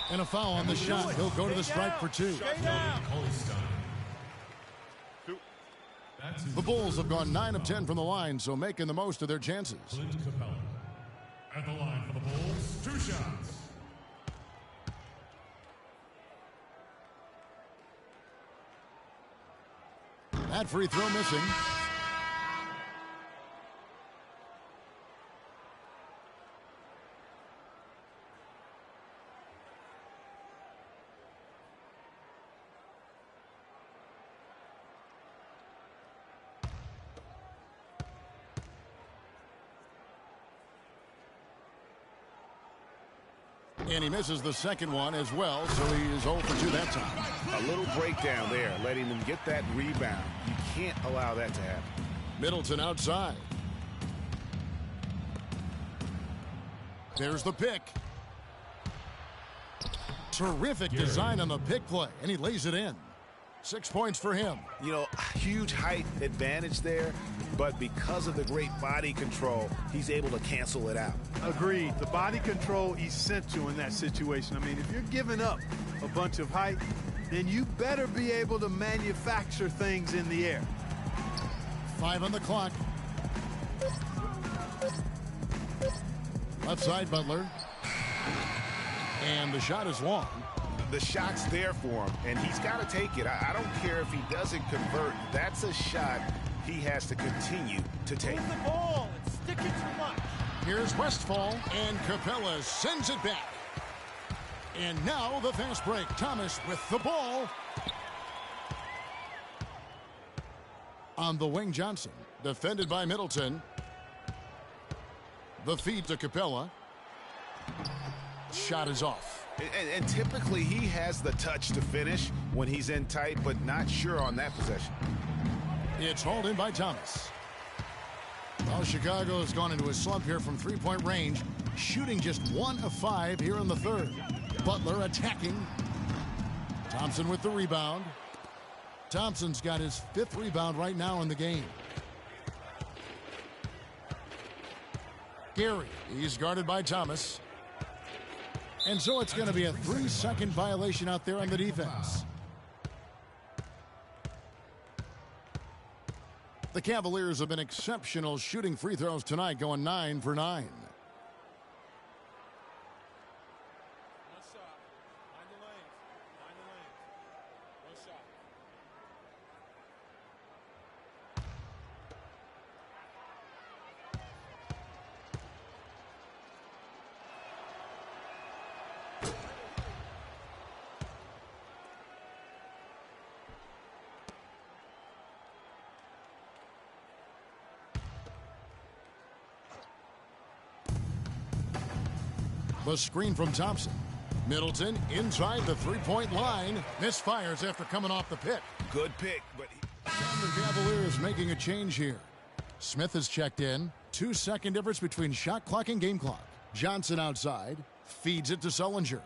And a foul on the shot. He'll go to the stripe for 2. The Bulls have gone 9 of 10 from the line, so making the most of their chances. At the line for the Bulls, 2 shots. That free throw missing. And he misses the second one as well, so he is 0 for 2 that time. A little breakdown there, letting them get that rebound. You can't allow that to happen. Middleton outside. There's the pick. Terrific design on the pick play, and he lays it in. 6 points for him. You know, huge height advantage there, but because of the great body control, he's able to cancel it out. Agreed. The body control essential in that situation. I mean, if you're giving up a bunch of height, then you better be able to manufacture things in the air. 5 on the clock. Left side, Butler. And the shot is long. The shot's there for him, and he's got to take it. I don't care if he doesn't convert. That's a shot he has to continue to take. Move the ball and stick it too much. Here's Westfall, and Capella sends it back. And now the fast break. Thomas with the ball. On the wing, Johnson. Defended by Middleton. The feed to Capella. Shot is off. And typically he has the touch to finish when he's in tight, but not sure on that possession. It's hauled in by Thomas. Well, Chicago has gone into a slump here from three-point range, shooting just 1 of 5 here in the third. Butler attacking. Thompson with the rebound. Thompson's got his 5th rebound right now in the game. Gary, he's guarded by Thomas. And so it's going to be a 3-second violation out there on the defense. The Cavaliers have been exceptional shooting free throws tonight, going 9 for 9. The screen from Thompson. Middleton inside the three-point line. Misfires after coming off the pick. Good pick, but The Cavaliers making a change here. Smith has checked in. 2-second difference between shot clock and game clock. Johnson outside. Feeds it to Sullinger.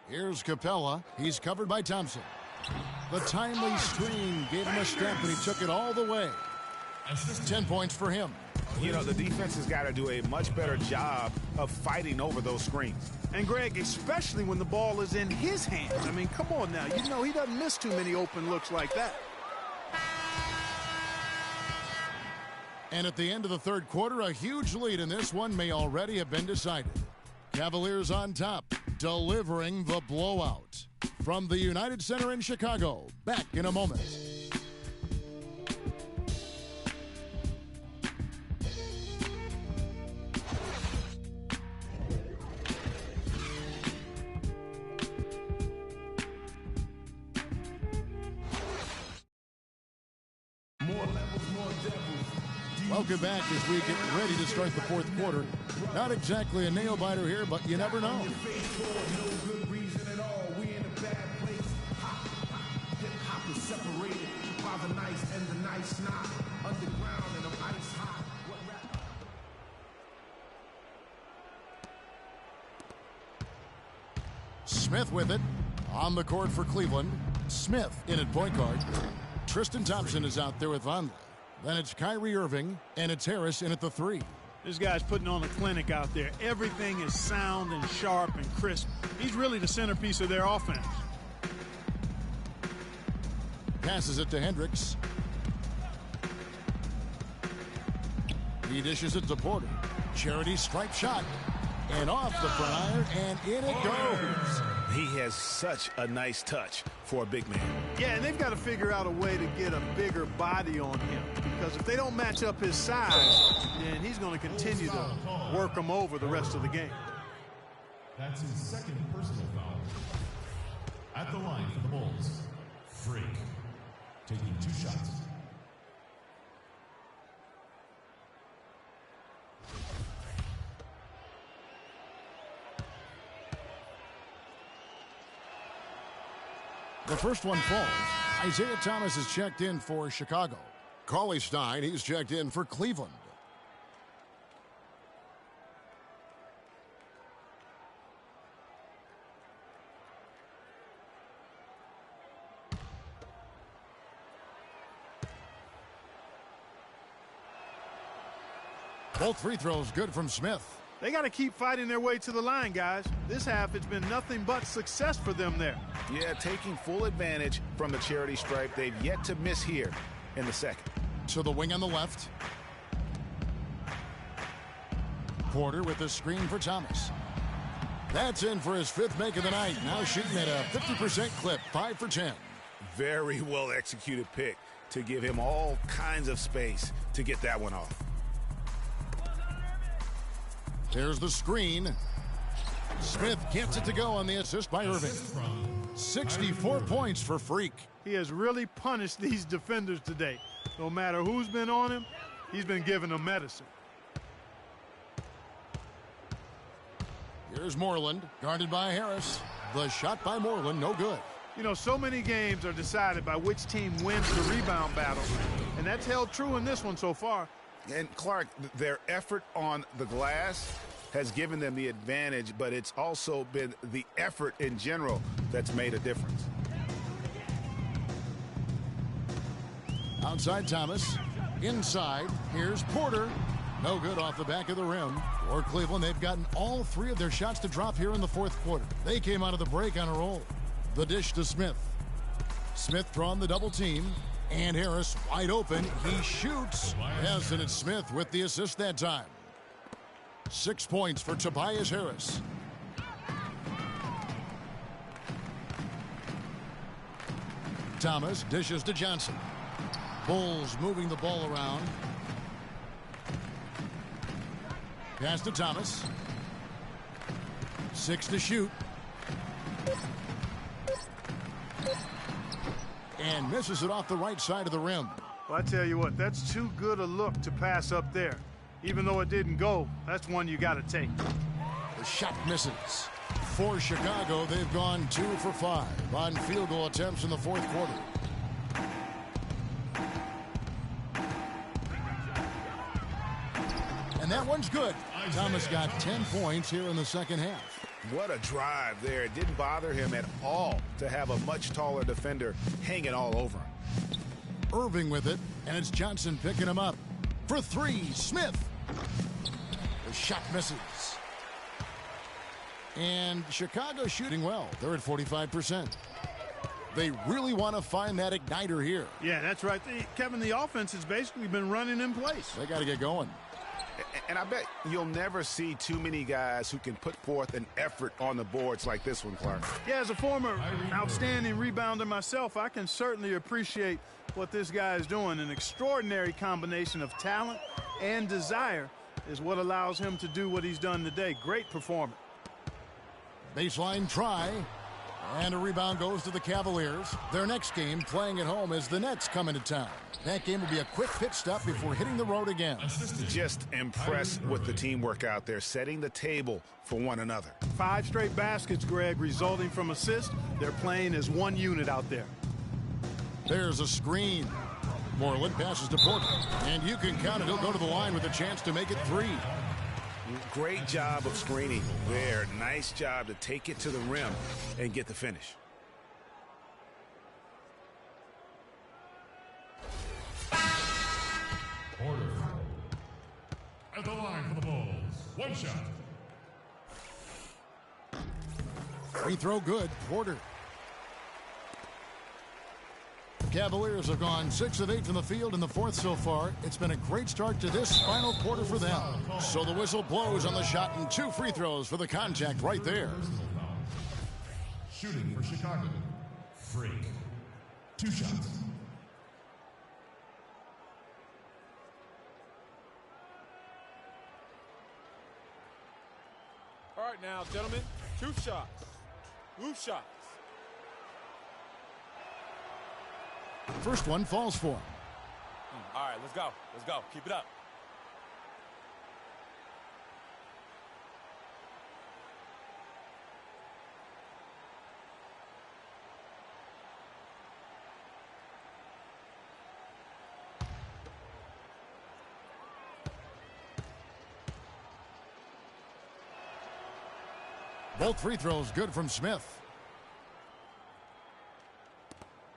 Here's Capella. He's covered by Thompson. The timely screen gave him a step, and he took it all the way. 10 points for him. You know, the defense has got to do a much better job of fighting over those screens. And, Greg, especially when the ball is in his hands. I mean, come on now. You know he doesn't miss too many open looks like that. And at the end of the third quarter, a huge lead in this one may already have been decided. Cavaliers on top, delivering the blowout. From the United Center in Chicago, back in a moment. Welcome back as we get ready to start the fourth quarter. Not exactly a nail-biter here, but you never know. Smith with it. On the court for Cleveland. Smith in at point guard. Tristan Thompson is out there with Vonleh. Then it's Kyrie Irving, and it's Harris in at the 3. This guy's putting on a clinic out there. Everything is sound and sharp and crisp. He's really the centerpiece of their offense. Passes it to Hendricks. He dishes it to Porter. Charity stripe shot. And off the front iron, and in it goes. He has such a nice touch for a big man. Yeah, and they've got to figure out a way to get a bigger body on him. Because if they don't match up his size, then he's going to continue to work him over the rest of the game. That's his second personal foul. At the line for the Bulls, Freak, taking 2 shots. The first one falls. Isaiah Thomas is checked in for Chicago. Cauley Stein, he's checked in for Cleveland. Both free throws good from Smith. They got to keep fighting their way to the line, guys. This half, it's been nothing but success for them there. Yeah, taking full advantage from the charity stripe. They've yet to miss here in the second. To the wing on the left. Porter with the screen for Thomas. That's in for his 5th make of the night. Now shooting at a 50% clip, 5 for 10. Very well executed pick to give him all kinds of space to get that one off. There's the screen. Smith gets it to go on the assist by Irving. 64 points for Freak. He has really punished these defenders today. No matter who's been on him, he's been giving them medicine. Here's Moreland, guarded by Harris. The shot by Moreland, no good. You know, so many games are decided by which team wins the rebound battle, and that's held true in this one so far. And Clark, their effort on the glass has given them the advantage, but it's also been the effort in general that's made a difference. Outside Thomas. Inside, here's Porter. No good off the back of the rim. For Cleveland, they've gotten all 3 of their shots to drop here in the 4th quarter. They came out of the break on a roll. The dish to Smith. Smith drawn the double team. And Harris wide open. He shoots. Yes, and it's Smith with the assist that time. 6 points for Tobias Harris. Thomas dishes to Johnson. Bulls moving the ball around. Pass to Thomas. 6 to shoot. And misses it off the right side of the rim. Well, I tell you what, that's too good a look to pass up there. Even though it didn't go, that's one you got to take. The shot misses. For Chicago, they've gone 2 for 5 on field goal attempts in the fourth quarter. And that one's good. Thomas got 10 points here in the second half. What a drive there. It didn't bother him at all to have a much taller defender hanging all over him. Irving with it, and it's Johnson picking him up. For 3, Smith. The shot misses. And Chicago shooting well. They're at 45%. They really want to find that igniter here. Yeah, that's right. Kevin, the offense has basically been running in place. They got to get going. And I bet you'll never see too many guys who can put forth an effort on the boards like this one, Clark. Yeah, as a former outstanding rebounder myself, I can certainly appreciate what this guy is doing. An extraordinary combination of talent and desire is what allows him to do what he's done today. Great performance. Baseline try. And a rebound goes to the Cavaliers. Their next game, playing at home, as the Nets come into town. That game will be a quick pit stop before hitting the road again. Just impressed with the teamwork out there, setting the table for one another. 5 straight baskets, Greg, resulting from assists. They're playing as one unit out there. There's a screen. Moreland passes to Porter. And you can count it. He'll go to the line with a chance to make it 3. Great job of screening there. Nice job to take it to the rim and get the finish. Porter. At the line for the Bulls. 1 shot. Free throw good. Porter. Cavaliers have gone 6 of 8 from the field in the fourth so far. It's been a great start to this final quarter for them. So the whistle blows on the shot and 2 free throws for the contact right there. Shooting for Chicago. Freak. 2 shots. All right now, gentlemen, 2 shots. 2 shots. First one falls for him. All right, let's go. Let's go. Keep it up. Both free throws good from Smith.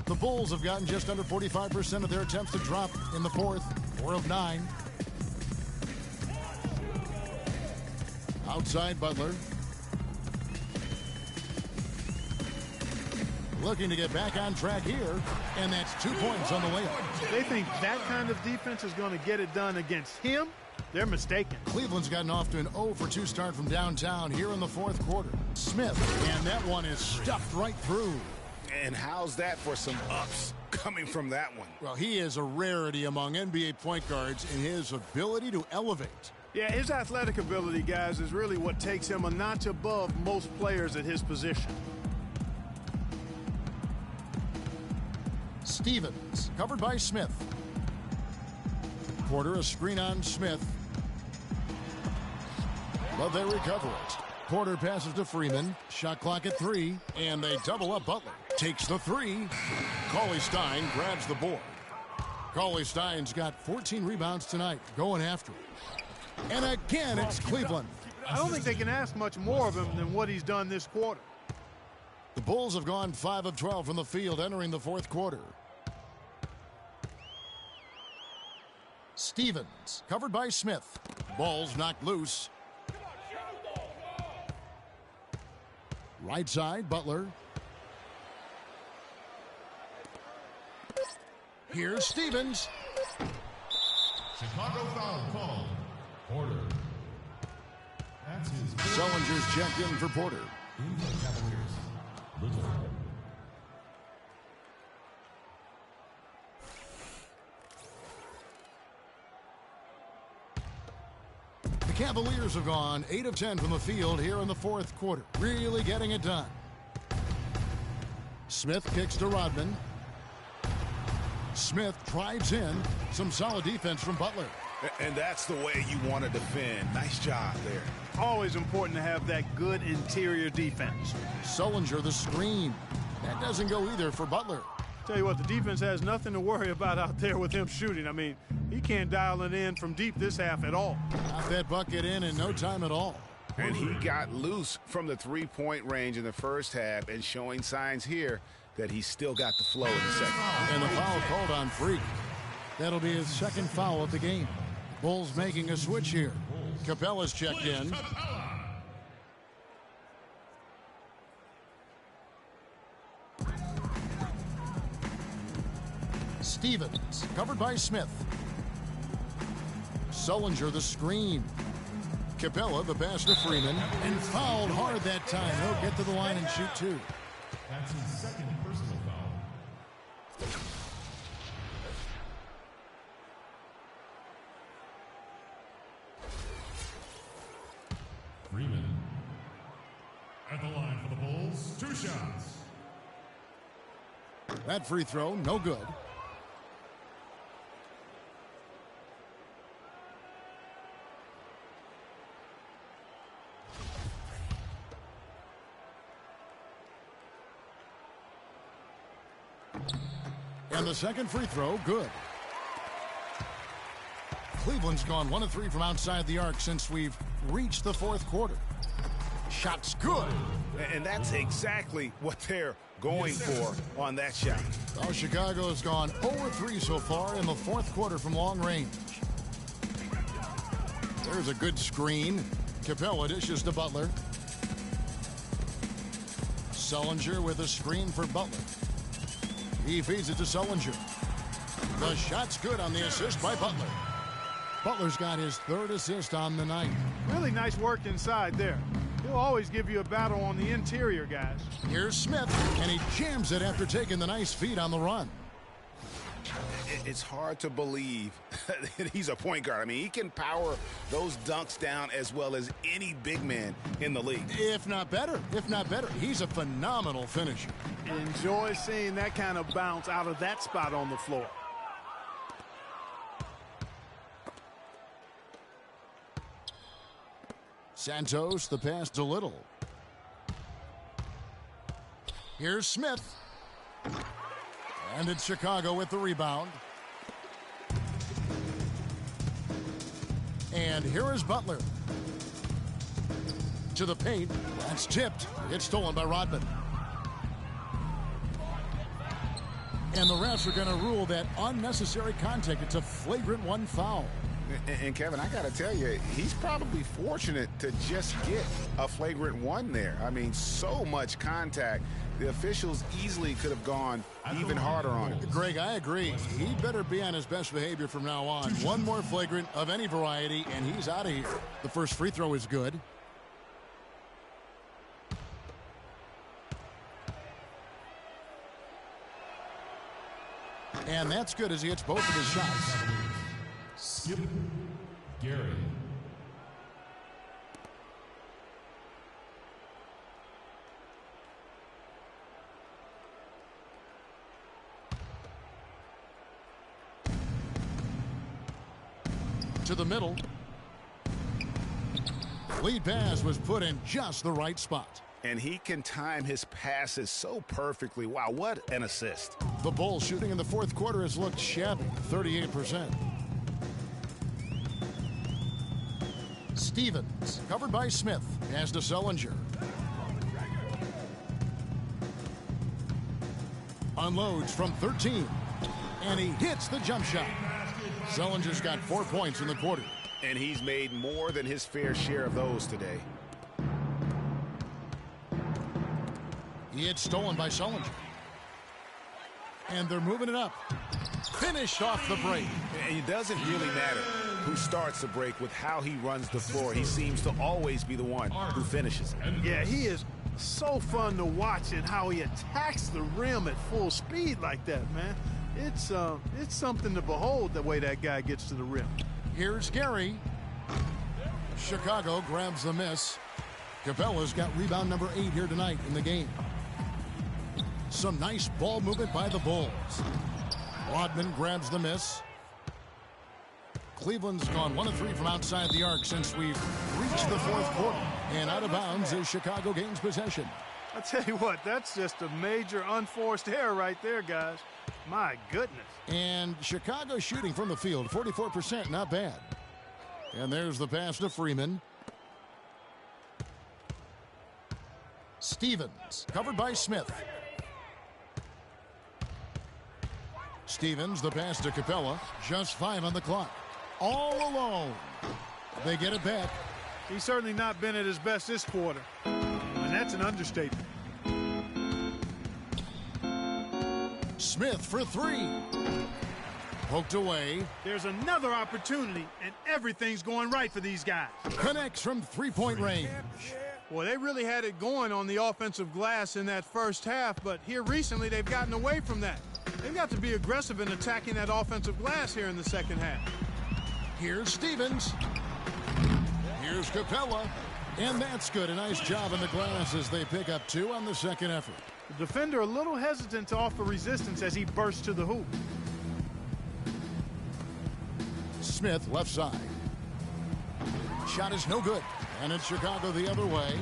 The Bulls have gotten just under 45% of their attempts to drop in the fourth. 4 of 9. Outside Butler. Looking to get back on track here. And that's 2 points on the layup. They think that kind of defense is going to get it done against him. They're mistaken. Cleveland's gotten off to an 0 for 2 start from downtown here in the fourth quarter. Smith, and that one is stuffed right through. And how's that for some ups coming from that one? Well, he is a rarity among NBA point guards in his ability to elevate. Yeah, his athletic ability, guys, is really what takes him a notch above most players at his position. Stevens, covered by Smith. Porter, a screen on Smith. But they recover it. Porter passes to Freeman. Shot clock at 3. And they double up Butler. Takes the 3. Cauley-Stein grabs the board. Cauley-Stein's got 14 rebounds tonight. Going after it. And again, it's Cleveland. I don't think they can ask much more of him than what he's done this quarter. The Bulls have gone 5 of 12 from the field entering the fourth quarter. Stevens, covered by Smith. Ball's knocked loose. Right side, Butler. Here's Stevens. Chicago foul called. Porter. That's his. Sullinger's checked in for Porter. In for the Cavaliers. Little. The Cavaliers have gone 8 of 10 from the field here in the fourth quarter. Really getting it done. Smith kicks to Rodman. Smith drives in. Some solid defense from Butler. And that's the way you want to defend. Nice job there. Always important to have that good interior defense. Sullinger the screen. That doesn't go either for Butler. Tell you what, the defense has nothing to worry about out there with him shooting. I mean, he can't dial it in from deep this half at all. Got that bucket in no time at all. And he got loose from the three-point range in the first half and showing signs here that he's still got the flow in the second. And the foul called on Freak. That'll be his second foul of the game. Bulls making a switch here. Capella's checked in. Stevens, covered by Smith. Sullinger the screen. Capella the pass to Freeman. And fouled hard that time. He'll get to the line and shoot two. That's his second personal foul. Freeman. At the line for the Bulls, 2 shots. That free throw, no good. And the second free throw, good. Cleveland's gone 1 of 3 from outside the arc since we've reached the fourth quarter. Shot's good. And that's exactly what they're going for on that shot. Well, Chicago's gone 0-3 so far in the fourth quarter from long range. There's a good screen. Capella dishes to Butler. Sullinger with a screen for Butler. He feeds it to Sullinger. The shot's good on the assist by Butler. Butler's got his 3rd assist on the night. Really nice work inside there. He'll always give you a battle on the interior, guys. Here's Smith, and he jams it after taking the nice feed on the run. It's hard to believe that he's a point guard. I mean, he can power those dunks down as well as any big man in the league. If not better. He's a phenomenal finisher. Enjoy seeing that kind of bounce out of that spot on the floor. Santos, the pass to Little. Here's Smith. And it's Chicago with the rebound. And here is Butler. To the paint. That's tipped. It's stolen by Rodman. And the refs are going to rule that unnecessary contact. It's a flagrant 1 foul. And Kevin, I got to tell you, he's probably fortunate to just get a flagrant 1 there. I mean, so much contact. The officials easily could have gone even harder on him. Greg, I agree. He better be on his best behavior from now on. 1 more flagrant of any variety, and he's out of here. The first free throw is good. And that's good as he hits both of his shots. Skip Gary. To the middle. Lead pass was put in just the right spot. And he can time his passes so perfectly. Wow, what an assist. The Bulls shooting in the fourth quarter has looked shabby, 38%. Stevens, covered by Smith, pass to Sullinger. Unloads from 13, and he hits the jump shot. Sullinger's got 4 points in the quarter. And he's made more than his fair share of those today. It's stolen by Sullinger. And they're moving it up. finished off the break. And it doesn't really matter who starts the break with how he runs the floor. He seems to always be the one who finishes it. Yeah, he is so fun to watch and how he attacks the rim at full speed like that, man. It's something to behold the way that guy gets to the rim. Here's Gary. Chicago grabs the miss. Capella's got rebound number 8 here tonight in the game. Some nice ball movement by the Bulls. Rodman grabs the miss. Cleveland's gone 1 of 3 from outside the arc since we've reached the fourth quarter. And out of bounds as Chicago gains possession. I tell you what, that's just a major unforced error right there, guys. My goodness. And Chicago shooting from the field, 44%, not bad. And there's the pass to Freeman. Stevens, covered by Smith. Stevens, the pass to Capella. Just 5 on the clock. All alone. They get it back. He's certainly not been at his best this quarter. And that's an understatement. Smith for 3. Poked away. There's another opportunity, and everything's going right for these guys. Connects from 3-point range. Well, they really had it going on the offensive glass in that first half, but here recently they've gotten away from that. They've got to be aggressive in attacking that offensive glass here in the second half. Here's Stevens. Here's Capella. And that's good. A nice job in the glass as they pick up 2 on the second effort. The defender a little hesitant to offer resistance as he bursts to the hoop. Smith left side. Shot is no good. And it's Chicago the other way.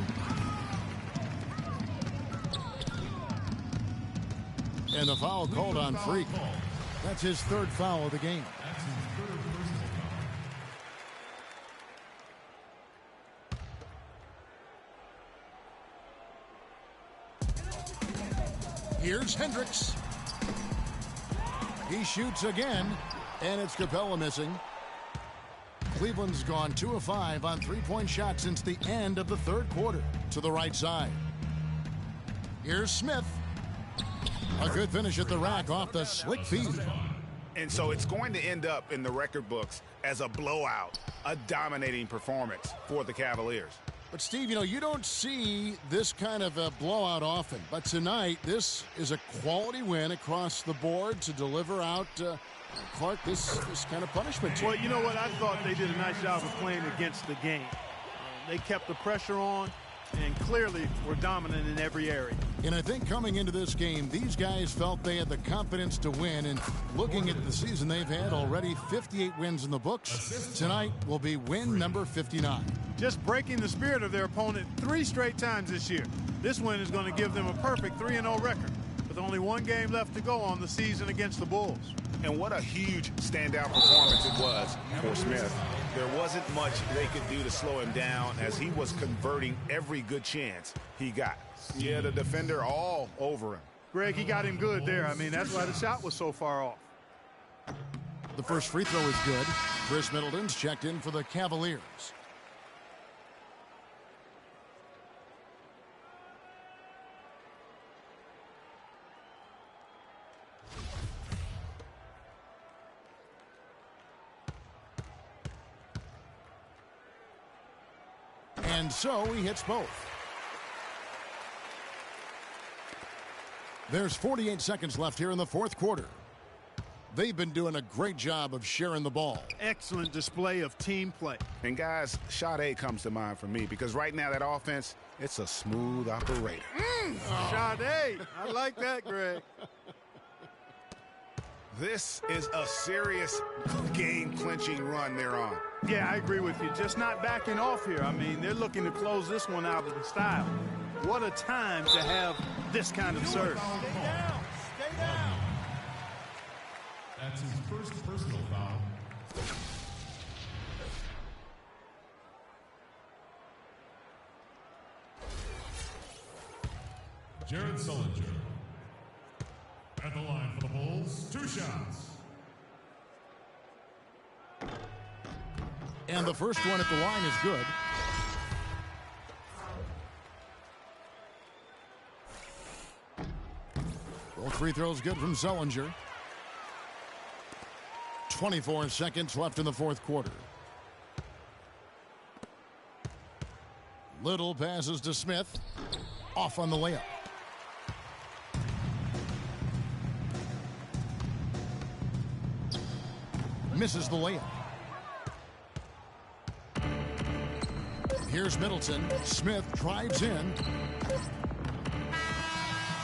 And the foul called on Freak. That's his 3rd foul of the game. Here's Hendricks. He shoots again, and it's Capella missing. Cleveland's gone 2 of 5 on 3-point shots since the end of the 3rd quarter. To the right side. Here's Smith. A good finish at the rack off the slick feed. And so it's going to end up in the record books as a blowout, a dominating performance for the Cavaliers. But, Steve, you know, you don't see this kind of a blowout often. But tonight, this is a quality win across the board to deliver out, Clark, this kind of punishment. Well, you know what? I thought they did a nice job of playing against the game. They kept the pressure on and clearly were dominant in every area. And I think coming into this game, these guys felt they had the confidence to win. And looking at the season they've had, already 58 wins in the books. Tonight will be win number 59. Just breaking the spirit of their opponent 3 straight times this year. This win is going to give them a perfect 3-0 record with only 1 game left to go on the season against the Bulls. And what a huge standout performance it was for Smith. There wasn't much they could do to slow him down as he was converting every good chance he got. Yeah, the defender all over him. Greg, he got him good there. I mean, that's why the shot was so far off. The first free throw is good. Chris Middleton's checked in for the Cavaliers. And so he hits both. There's 48 seconds left here in the 4th quarter. They've been doing a great job of sharing the ball. Excellent display of team play. And guys, Sade comes to mind for me because right now that offense, it's a smooth operator. Sade, I like that, Greg. This is a serious game-clinching run they're on. Yeah, I agree with you. Just not backing off here. I mean, they're looking to close this one out with the style. What a time to have this kind of serve. Stay down. Stay down. That's his first personal foul. Jared Sullinger. At the line for the Bulls, 2 shots. And the first one at the line is good. Both free throws good from Sullinger. 24 seconds left in the fourth quarter. Little passes to Smith. Off on the layup. Misses the layup. Here's Middleton. Smith drives in.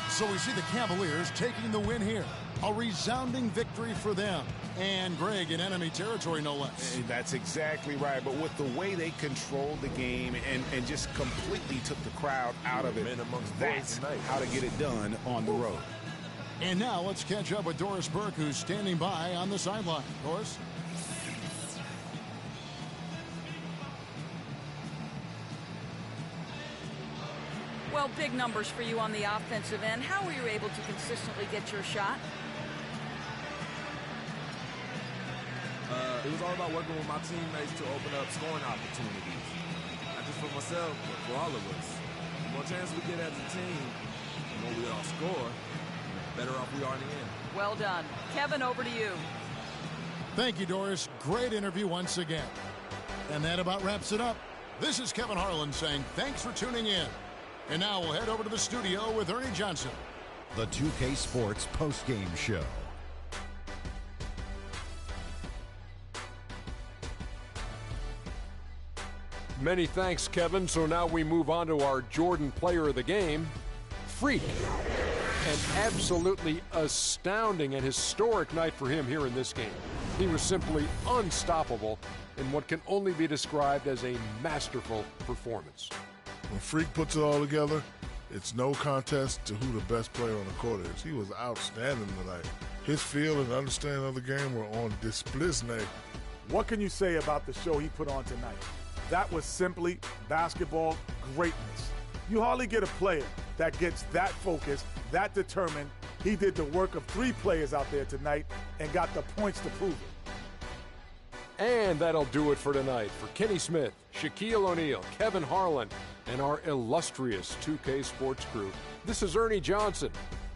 So we see the Cavaliers taking the win here. A resounding victory for them. And Greg in enemy territory, no less. And that's exactly right. But with the way they controlled the game and just completely took the crowd out of it, that's how to get it done on the road. And now let's catch up with Doris Burke, who's standing by on the sideline. Doris? Well, big numbers for you on the offensive end. How were you able to consistently get your shot? It was all about working with my teammates to open up scoring opportunities. Not just for myself, but for all of us. The more chances we get as a team, the more we all score, the better off we are in the end. Well done. Kevin, over to you. Thank you, Doris. Great interview once again. And that about wraps it up. This is Kevin Harlan saying thanks for tuning in. And now we'll head over to the studio with Ernie Johnson. The 2K Sports postgame show. Many thanks, Kevin. So now we move on to our Jordan player of the game, Freak. An absolutely astounding and historic night for him here in this game. He was simply unstoppable in what can only be described as a masterful performance. When Freak puts it all together, it's no contest to who the best player on the court is. He was outstanding tonight. His feel and understanding of the game were on display. What can you say about the show he put on tonight? That was simply basketball greatness. You hardly get a player that gets that focused, that determined. He did the work of 3 players out there tonight and got the points to prove it. And that'll do it for tonight. For Kenny Smith, Shaquille O'Neal, Kevin Harlan, and our illustrious 2K Sports crew, this is Ernie Johnson.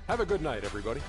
Have a good night, everybody.